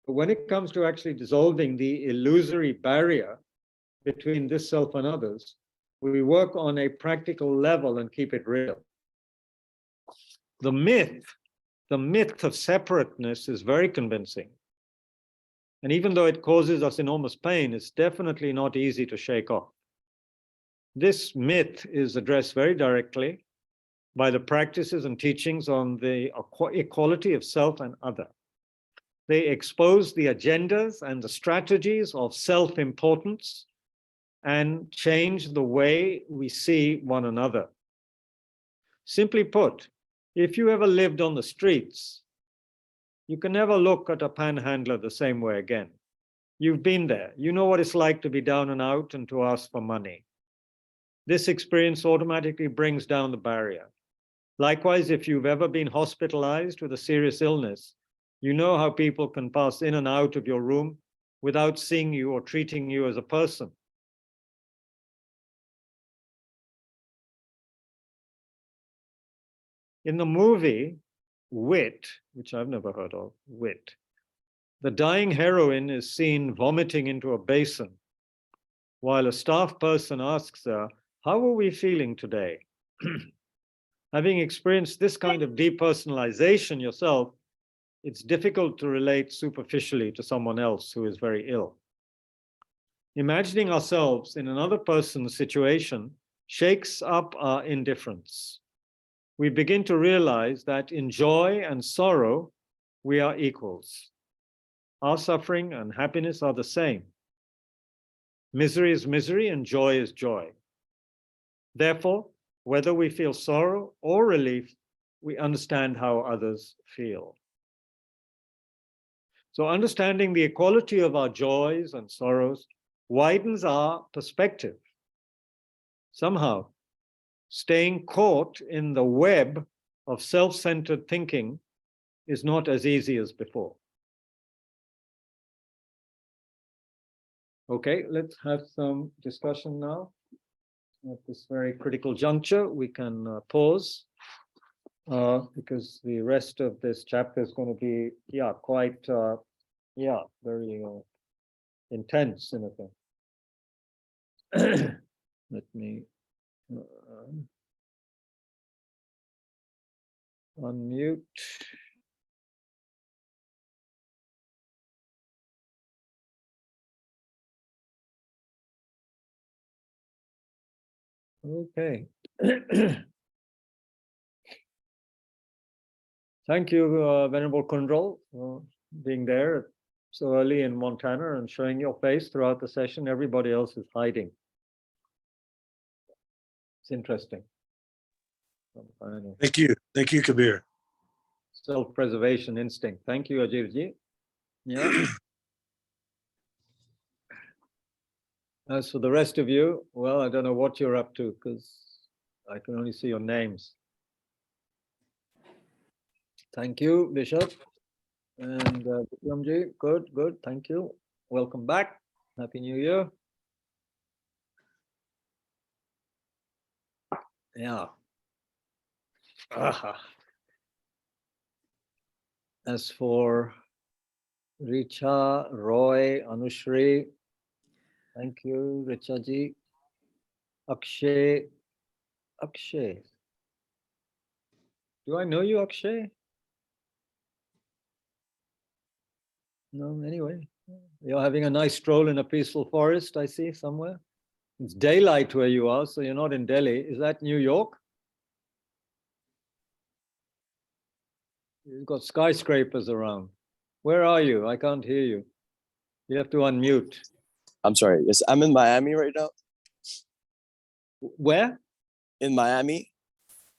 But when it comes to actually dissolving the illusory barrier between this self and others, we work on a practical level and keep it real. The myth of separateness is very convincing. And even though it causes us enormous pain, it's definitely not easy to shake off. This myth is addressed very directly by the practices and teachings on the equality of self and other. They expose the agendas and the strategies of self-importance and change the way we see one another. Simply put, if you ever lived on the streets, you can never look at a panhandler the same way again. You've been there. You know what it's like to be down and out and to ask for money. This experience automatically brings down the barrier. Likewise, if you've ever been hospitalized with a serious illness, you know how people can pass in and out of your room without seeing you or treating you as a person. In the movie Wit, which I've never heard of, Wit, the dying heroine is seen vomiting into a basin, while a staff person asks her, "How are we feeling today?" Having experienced this kind of depersonalization yourself, it's difficult to relate superficially to someone else who is very ill. Imagining ourselves in another person's situation shakes up our indifference. We begin to realize that in joy and sorrow, we are equals. Our suffering and happiness are the same. Misery is misery and joy is joy. Therefore, whether we feel sorrow or relief, we understand how others feel. So understanding the equality of our joys and sorrows widens our perspective. Somehow, staying caught in the web of self-centered thinking is not as easy as before. Okay, let's have some discussion now. At this very critical juncture, we can pause because the rest of this chapter is going to be, quite, very intense in a sense. Let me unmute. Okay. Thank you, Venerable Kundral, for being there so early in Montana and showing your face throughout the session. Everybody else is hiding. It's interesting. Thank you. Thank you, Kabir. Self-preservation instinct. Thank you, Ajirji. Yeah. As for the rest of you, well, I don't know what you're up to because I can only see your names. Thank you, Bishop. And Vikramji, good, thank you. Welcome back. Happy New Year. Yeah. As for Richa, Roy, Anushri, thank you, Richa ji. Akshay. Do I know you, Akshay? No, anyway. You're having a nice stroll in a peaceful forest, I see, somewhere. It's daylight where you are, so you're not in Delhi. Is that New York? You've got skyscrapers around. Where are you? I can't hear you. You have to unmute. I'm sorry. Yes, I'm in Miami right now. Where? In Miami.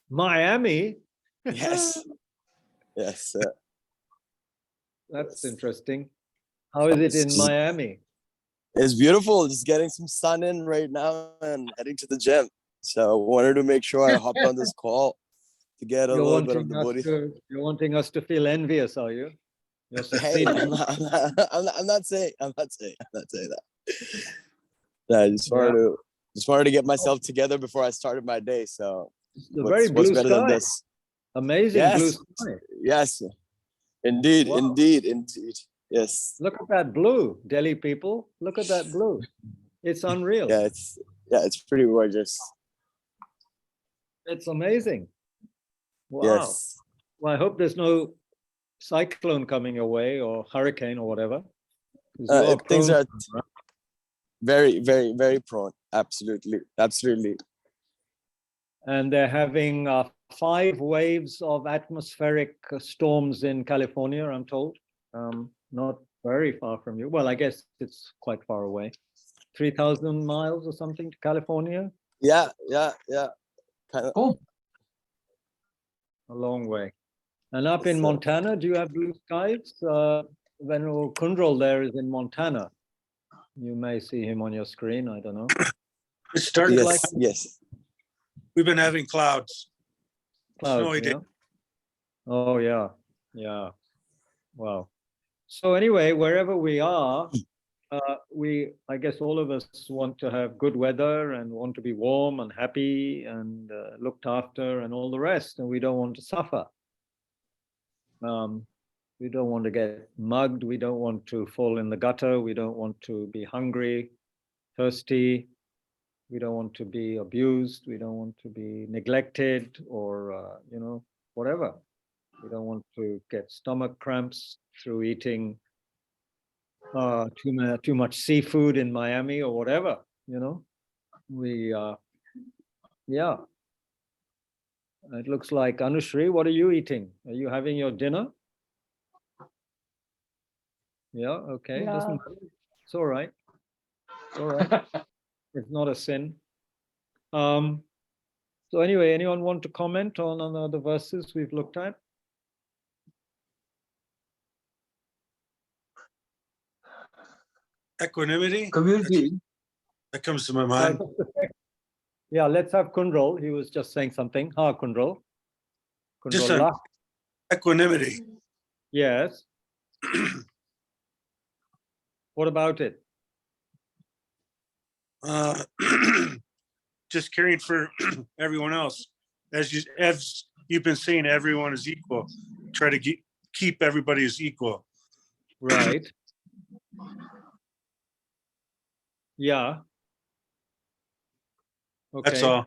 Miami? Yes. Yes. That's interesting. How is it in Miami? It's beautiful. Just getting some sun in right now and heading to the gym. So wanted to make sure I hopped on this call to get a little bit of the booty. You're wanting us to feel envious, are you? You're Hey, I'm not saying that. I just wanted to get myself together before I started my day. So the very blue better sky. than this? Amazing blue sky. Yes. Indeed, Wow. indeed. Yes. Look at that blue, Delhi people. Look at that blue. It's unreal. Yeah, it's pretty gorgeous. It's amazing. Wow. Yes. Well, I hope there's no cyclone coming your way or hurricane or whatever. Things are very, very, very prone. Absolutely. Absolutely. And they're having 5 waves of atmospheric storms in California, I'm told. Not very far from you. Well, I guess it's quite far away. 3,000 miles or something to California. Yeah. Kind of. Oh, A long way. And up Yes, in sir. Montana, do you have blue skies? Venerable Kundrol there is in Montana. You may see him on your screen. I don't know. It's starting. Yes. like- Yes. We've been having clouds. Clouds, Snowy day. yeah? Oh, yeah. Yeah. Wow. So anyway, wherever we are, I guess all of us want to have good weather and want to be warm and happy and looked after and all the rest. And we don't want to suffer. We don't want to get mugged. We don't want to fall in the gutter. We don't want to be hungry, thirsty. We don't want to be abused. We don't want to be neglected or, whatever. We don't want to get stomach cramps through eating too much seafood in Miami or whatever, We, yeah. It looks like, Anushri, what are you eating? Are you having your dinner? Yeah, okay. Yeah. Doesn't matter. It's all right. It's all right. It's not a sin. So anyway, anyone want to comment on the verses we've looked at? Equanimity, Kabirji, that comes to my mind. Yeah, let's have Kundrol. He was just saying something. Ha, Kundrol. Just Kundrol. Equanimity. Yes. What about it? Just caring for everyone else. As you've been saying, everyone is equal. Try to keep everybody as equal. Right. Yeah. Okay. That's all.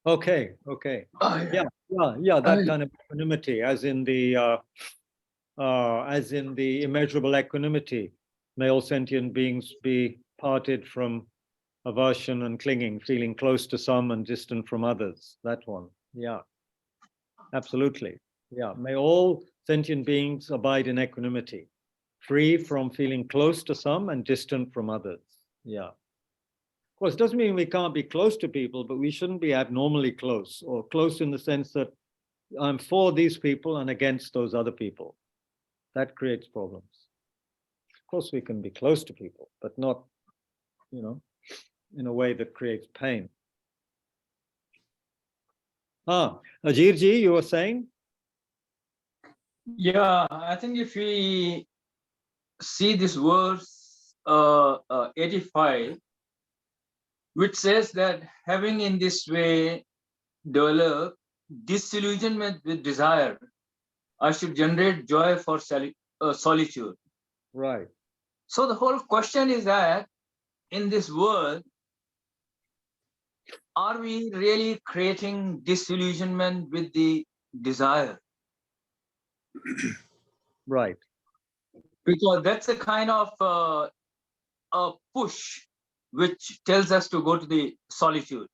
Okay. Yeah. That kind of equanimity, as in the immeasurable equanimity. May all sentient beings be parted from aversion and clinging, feeling close to some and distant from others. That one. Yeah. Absolutely. Yeah. May all sentient beings abide in equanimity, free from feeling close to some and distant from others. Yeah. Of course, it doesn't mean we can't be close to people, but we shouldn't be abnormally close, or close in the sense that I'm for these people and against those other people. That creates problems. Of course, we can be close to people, but not, in a way that creates pain. Ajirji, you were saying? yeah, I think if we see this verse 85, which says that having in this way developed disillusionment with desire, I should generate joy for solitude. Right. So the whole question is that in this world, are we really creating disillusionment with the desire? Right. Because that's a kind of a push which tells us to go to the solitude.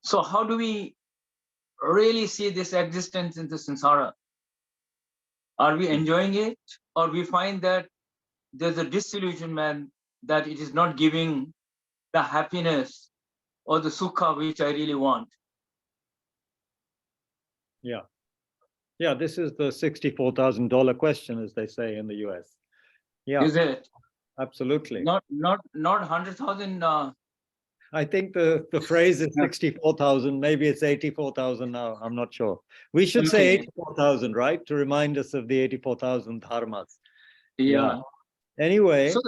So how do we really see this existence in the samsara? Are we enjoying it, or we find that there's a disillusionment that it is not giving the happiness or the sukha which I really want? Yeah, this is the $64,000 question, as they say in the US. Yeah, Is it absolutely. not 100,000? I think the phrase is 64,000. Maybe it's 84,000 now. I'm not sure. We should say Okay. 84,000, right? To remind us of the 84,000 dharmas. Yeah. Anyway, So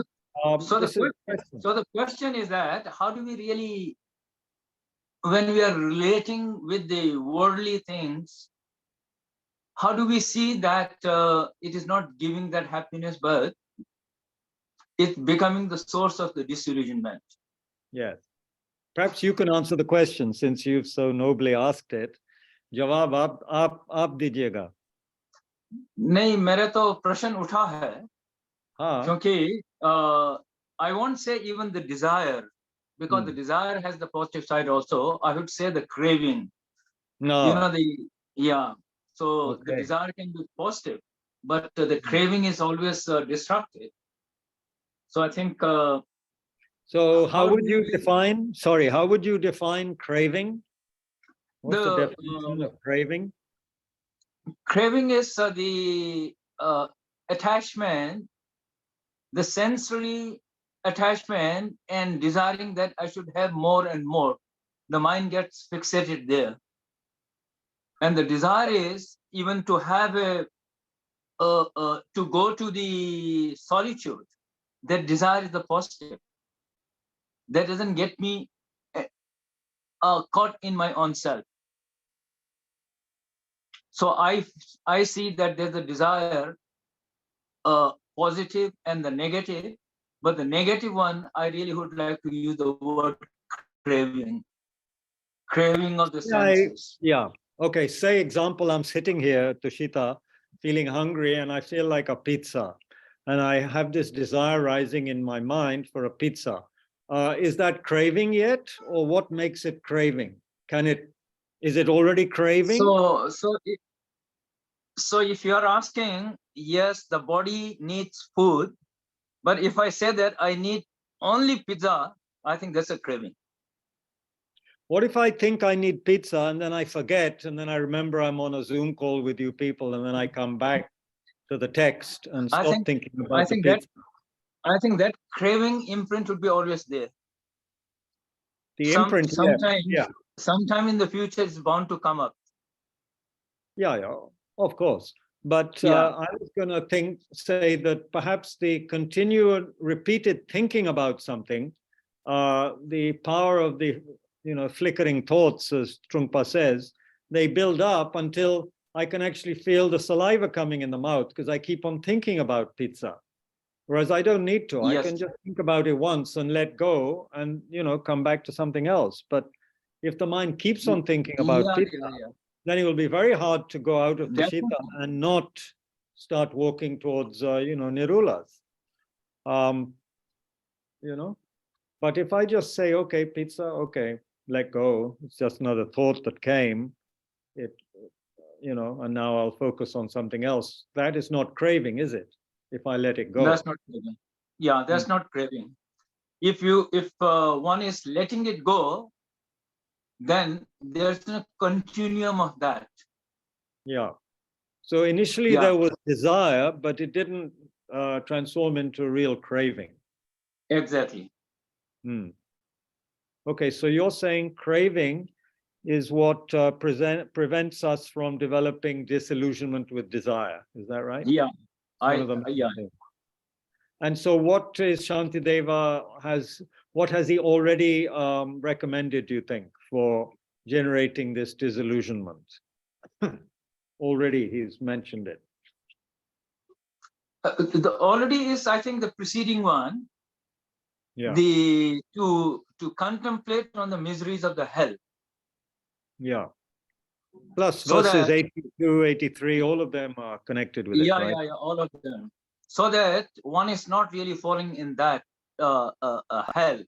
this is the question. So the question is that how do we really, when we are relating with the worldly things, how do we see that it is not giving that happiness, but it's becoming the source of the disillusionment? Yes. Perhaps you can answer the question since you've so nobly asked it. जवाब आप दीजिएगा. नहीं, मेरे तो प्रश्न उठा है हाँ. क्योंकि I won't say even the desire, because the desire has the positive side also, I would say the craving. No. You know, so the Okay. desire can be positive, but the craving is always destructive. So I think. So how would do you we- define, sorry, how would you define craving? What's the The, definition of craving? Craving is the attachment, the sensory attachment, and desiring that I should have more and more. The mind gets fixated there. And the desire is even to have to go to the solitude. That desire is the positive. That doesn't get me caught in my own self. So I see that there's a desire, positive and the negative, but the negative one, I really would like to use the word craving. Craving of the senses. Yeah. Okay. Say example, I'm sitting here, Tushita, feeling hungry and I feel like a pizza. And I have this desire rising in my mind for a pizza. Is that craving yet? Or what makes it craving? Is it already craving? So if you are asking, yes, the body needs food, but if I say that I need only pizza, I think that's a craving. What if I think I need pizza and then I forget and then I remember I'm on a Zoom call with you people and then I come back to the text and stop thinking about the pizza? I think that craving imprint would be always there. The imprint, sometime in the future it's bound to come up. Yeah, of course. But I was going to say that perhaps the continual repeated thinking about something, the power of the flickering thoughts, as Trungpa says, they build up until I can actually feel the saliva coming in the mouth because I keep on thinking about pizza. Whereas I don't need to. I can just think about it once and let go and come back to something else. But if the mind keeps on thinking about pizza, then it will be very hard to go out of Tushita and not start walking towards Nirulas. But if I just say, okay, pizza, okay, let go. It's just another thought that came. And now I'll focus on something else. That is not craving, is it? If I let it go. That's not craving. Yeah, that's not craving. If one is letting it go, then there's a continuum of that. Yeah. So initially there was desire, but it didn't transform into real craving. Exactly. Okay, so you're saying craving is what prevents us from developing disillusionment with desire. Is that right? Yeah. And so what is Shantideva what has he already recommended, do you think, for generating this disillusionment? Already he's mentioned it. Already is, I think, the preceding one. Yeah. To contemplate on the miseries of the hell. Yeah. Plus verses 82, 83, all of them are connected with it, right? Yeah, all of them. So that one is not really falling in that hell.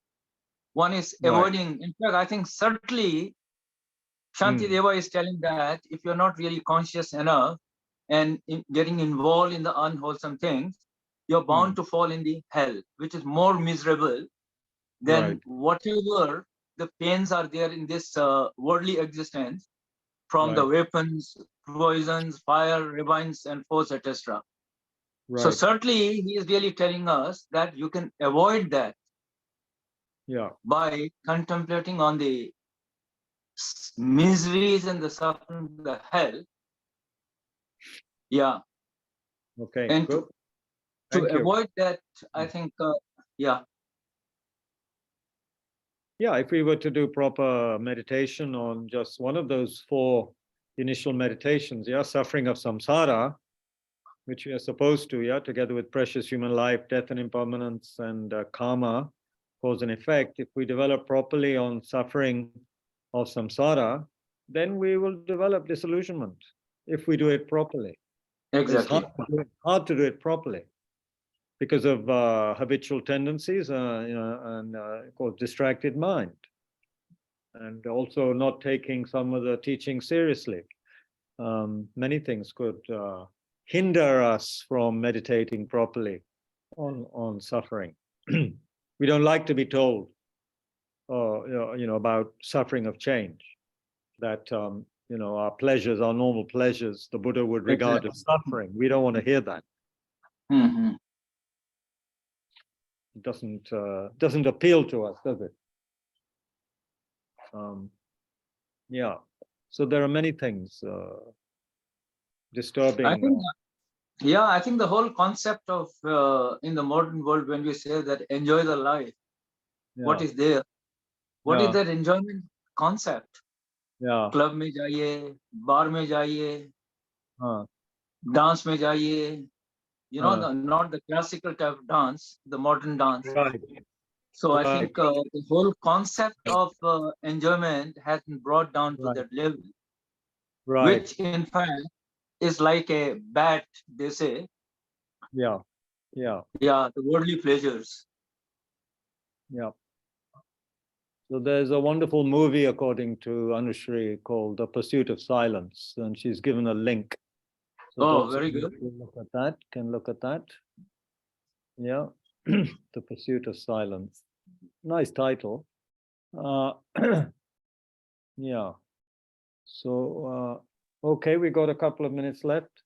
One is avoiding. In fact, I think certainly Shantideva is telling that if you're not really conscious enough and getting involved in the unwholesome things, you're bound to fall in the hell, which is more miserable than whatever the pains are there in this worldly existence, from the weapons, poisons, fire, ravines, and force, etc. So certainly he is really telling us that you can avoid that by contemplating on the miseries and the suffering of the hell. Yeah. Okay. And to avoid that, I think, Yeah, if we were to do proper meditation on just one of those 4 initial meditations, suffering of samsara, which we are supposed to, together with precious human life, death and impermanence, and karma, cause and effect. If we develop properly on suffering of samsara, then we will develop disillusionment if we do it properly. exactly. It's hard to do it properly. because of habitual tendencies, and of course, distracted mind, and also not taking some of the teaching seriously. Many things could hinder us from meditating properly on suffering. We don't like to be told, about suffering of change, that our pleasures, our normal pleasures, the Buddha would regard as suffering. We don't want to hear that. Mhm. It doesn't appeal to us, does it? Yeah. So there are many things disturbing. I think, I think the whole concept of in the modern world, when we say that enjoy the life, what is there? What is that enjoyment concept? Yeah. Club में जाइए, bar में जाइए, Huh. dance में जाइए. Not the classical type of dance, the modern dance. Right. So I Right. think the whole concept of enjoyment has been brought down to Right. that level, Right. which in fact is like a bat, they say. Yeah. Yeah. Yeah, the worldly pleasures. Yeah. So there's a wonderful movie, according to Anushri, called The Pursuit of Silence, and she's given a link. So Oh, those very who good. can look at that. Yeah. The Pursuit of Silence. Nice title. Yeah. So, okay, we got a couple of minutes left.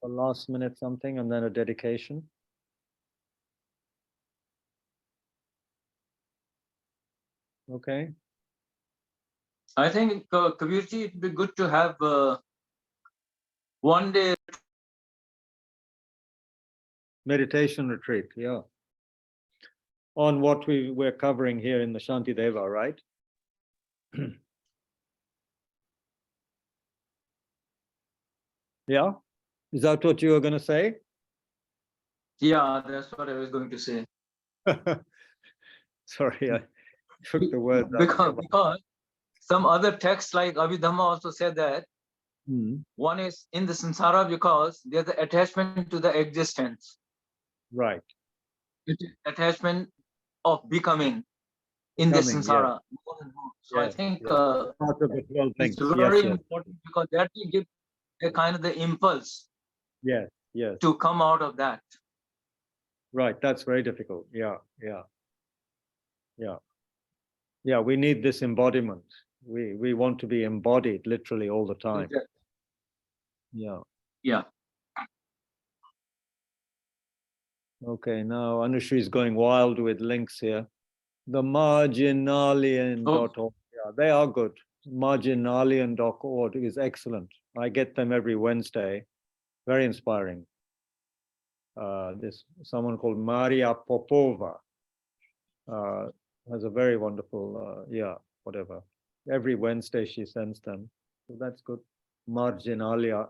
A last minute something, and then a dedication. Okay. I think, Kabirji, it'd be good to have one day. Meditation retreat, yeah. On what we're covering here in the Shantideva, right? Yeah? Is that what you were going to say? Yeah, that's what I was going to say. Sorry, I took the word. Because some other texts like Abhidhamma also said that Mm, one is in the samsara because there's the attachment to the existence, right. attachment of becoming in this Becoming, samsara. So I Yes, think yes. Part of the 12 things. it's very important because that will give a kind of the impulse Yes, yes. to come out of that. Right, that's very difficult. Yeah, yeah. Yeah. Yeah, we need this embodiment. We want to be embodied literally all the time. Yeah. Yeah. Okay, now Anushri is going wild with links here. The marginalian.org. Yeah, they are good. Marginalian.org is excellent. I get them every Wednesday. Very inspiring. This someone called Maria Popova has a very wonderful, whatever. Every Wednesday she sends them. So that's good. Marginalian,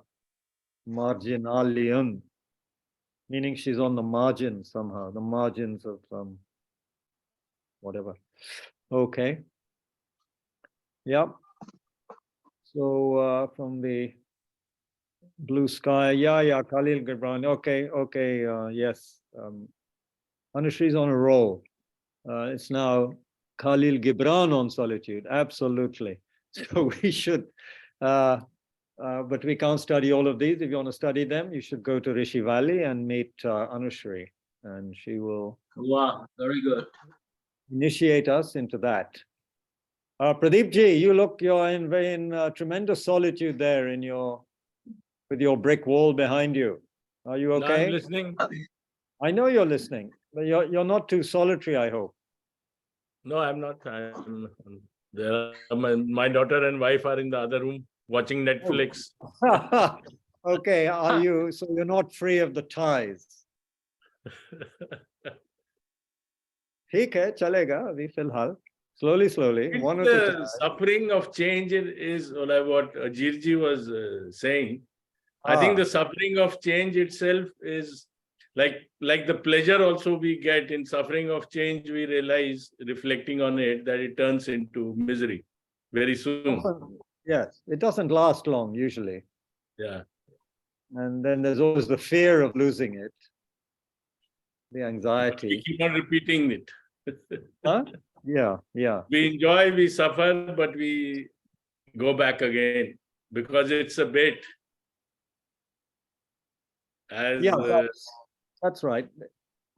meaning she's on the margins somehow, the margins of whatever. Okay. Yeah. So from the blue sky, yeah, Khalil Gibran. Okay, yes. Anushri's on a roll. It's now Khalil Gibran on solitude. Absolutely. So we should, but we can't study all of these. If you want to study them, you should go to Rishi Valley and meet Anushri, and she will. Wow, very good. Initiate us into that. Pradeep ji, you're in tremendous solitude there with your brick wall behind you. Are you okay? No, I'm listening. I know you're listening, but you're not too solitary, I hope. No, I'm not. There are my daughter and wife are in the other room watching Netflix. Okay, so you're not free of the ties. ठीक है, चलेगा अभी फिलहाल. Slowly. One at a time. The suffering of change is what Jirji was saying. I think the suffering of change itself is like the pleasure also we get in suffering of change, we realize, reflecting on it, that it turns into misery very soon. Yes, it doesn't last long usually. Yeah. And then there's always the fear of losing it. the We anxiety. keep on repeating it. Huh? Yeah, yeah. We enjoy, we suffer, but we go back again because it's a bait. As Yeah, that's right.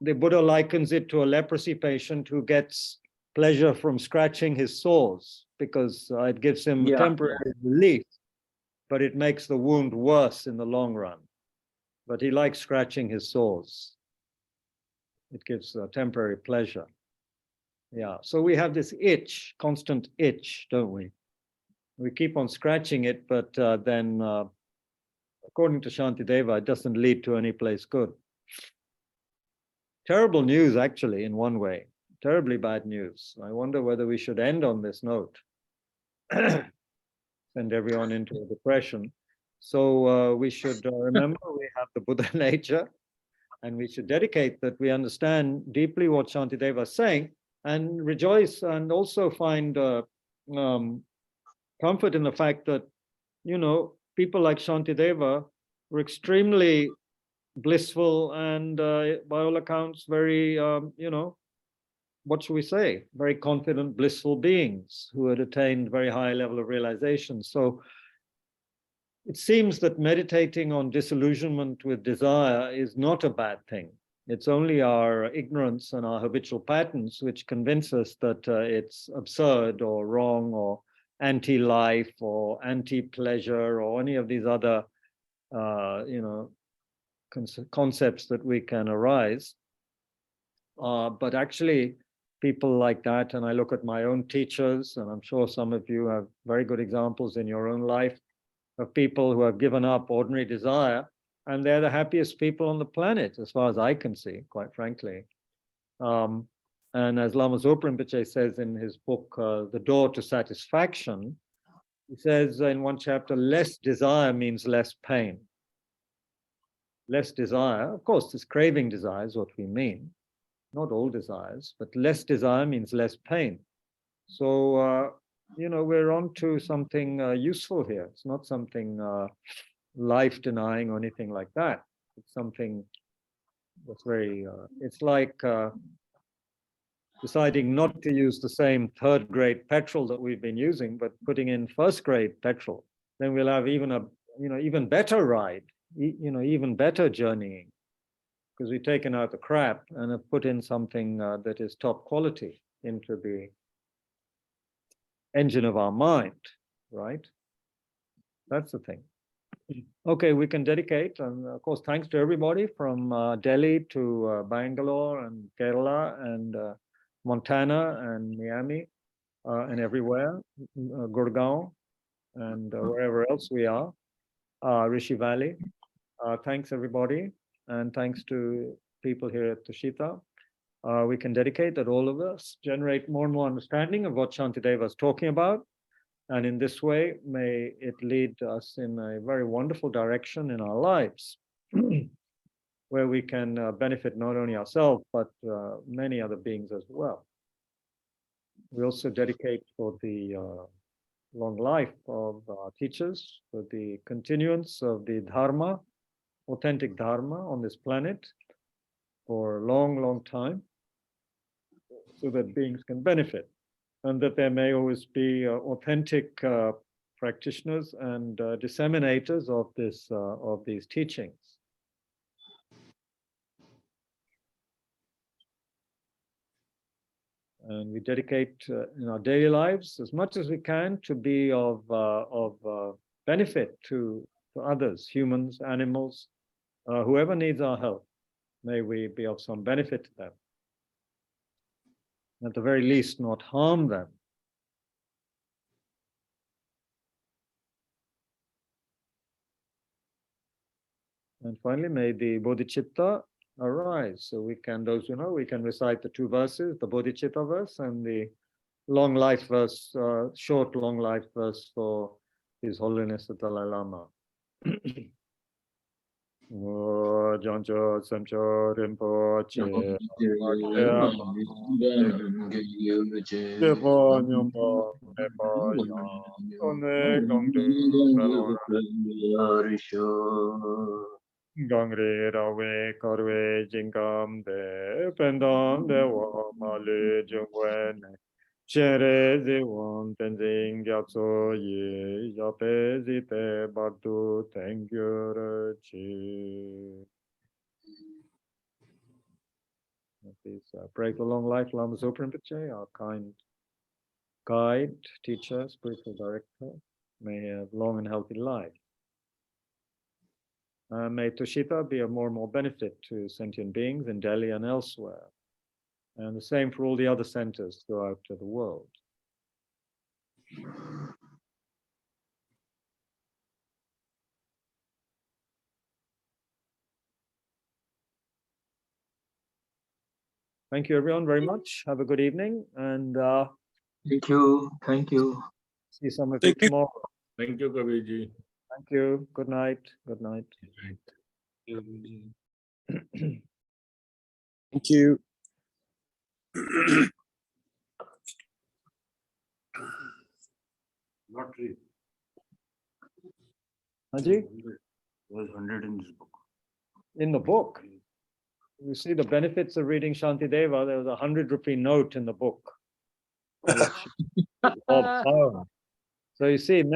The Buddha likens it to a leprosy patient who gets pleasure from scratching his sores because it gives him Yeah. temporary relief, but it makes the wound worse in the long run. But he likes scratching his sores. It gives temporary pleasure. Yeah, so we have this itch, constant itch, don't we? We keep on scratching it, but then, according to Shantideva, it doesn't lead to any place good. Terrible news, actually, in one way. Terribly bad news. I wonder whether we should end on this note. Send everyone into a depression. So we should remember we have the Buddha nature, and we should dedicate that we understand deeply what Shantideva is saying, and rejoice and also find comfort in the fact that, you know, people like Shantideva were extremely blissful and by all accounts very, you know, what should we say, very confident, blissful beings who had attained very high level of realization. So it seems that meditating on disillusionment with desire is not a bad thing. It's only our ignorance and our habitual patterns which convince us that it's absurd or wrong or anti-life or anti-pleasure or any of these other, you know, concepts that we can arise. But actually, people like that, and I look at my own teachers, and I'm sure some of you have very good examples in your own life of people who have given up ordinary desire, and they're the happiest people on the planet, as far as I can see, quite frankly. And as Lama Zopa Rinpoche says in his book, The Door to Satisfaction, he says in one chapter, less desire means less pain. Less desire, of course, this craving desire is what we mean, not all desires, but less desire means less pain. So, you know, we're on to something useful here. It's not something life denying or anything like that. It's something that's very, it's like deciding not to use the same third grade petrol that we've been using, but putting in first grade petrol. Then we'll have even a, you know, even better ride, you know, even better journeying, because we've taken out the crap and have put in something that is top quality into the engine of our mind, right? That's the thing. Okay, we can dedicate, and of course, thanks to everybody from Delhi to Bangalore and Kerala and Montana and Miami and everywhere, Gurgaon and wherever else we are, Rishi Valley. Thanks everybody, and thanks to people here at Tushita. We can dedicate that all of us generate more and more understanding of what Shantideva is talking about. And in this way, may it lead us in a very wonderful direction in our lives, where we can benefit not only ourselves, but many other beings as well. We also dedicate for the long life of our teachers, for the continuance of the Dharma, authentic Dharma on this planet for a long, long time, so that beings can benefit, and that there may always be authentic practitioners and disseminators of this of these teachings. And we dedicate in our daily lives as much as we can to be of benefit to others, humans, animals, whoever needs our help. May we be of some benefit to them. At the very least, not harm them. And finally, may the Bodhichitta arise. So we can, those who know, we can recite the two verses, the Bodhichitta verse and the long life verse, short long life verse for His Holiness the Dalai Lama. Jancho Samcho Rinpoche. Gangre rawe karwe jingam de pendam de wa male jungwen chere ziwon tenzing gyatso ye yape zite badu thank you chi. Please pray for long life, Lama Zoparinpoche, our kind guide, teacher, spiritual director. May he have long and healthy life. May Tushita be of more and more benefit to sentient beings in Delhi and elsewhere. And the same for all the other centers throughout the world. Thank you, everyone, very much. Have a good evening, and Thank you. Thank you. see some of you tomorrow. Thank you, Kabirji. Thank you. Good night. Good night. Thank you. Lottery. Haji, There's 100 in this book. in the book, you see the benefits of reading Shantideva. There was a 100-rupee note in the book. Which Bob found. So you see, many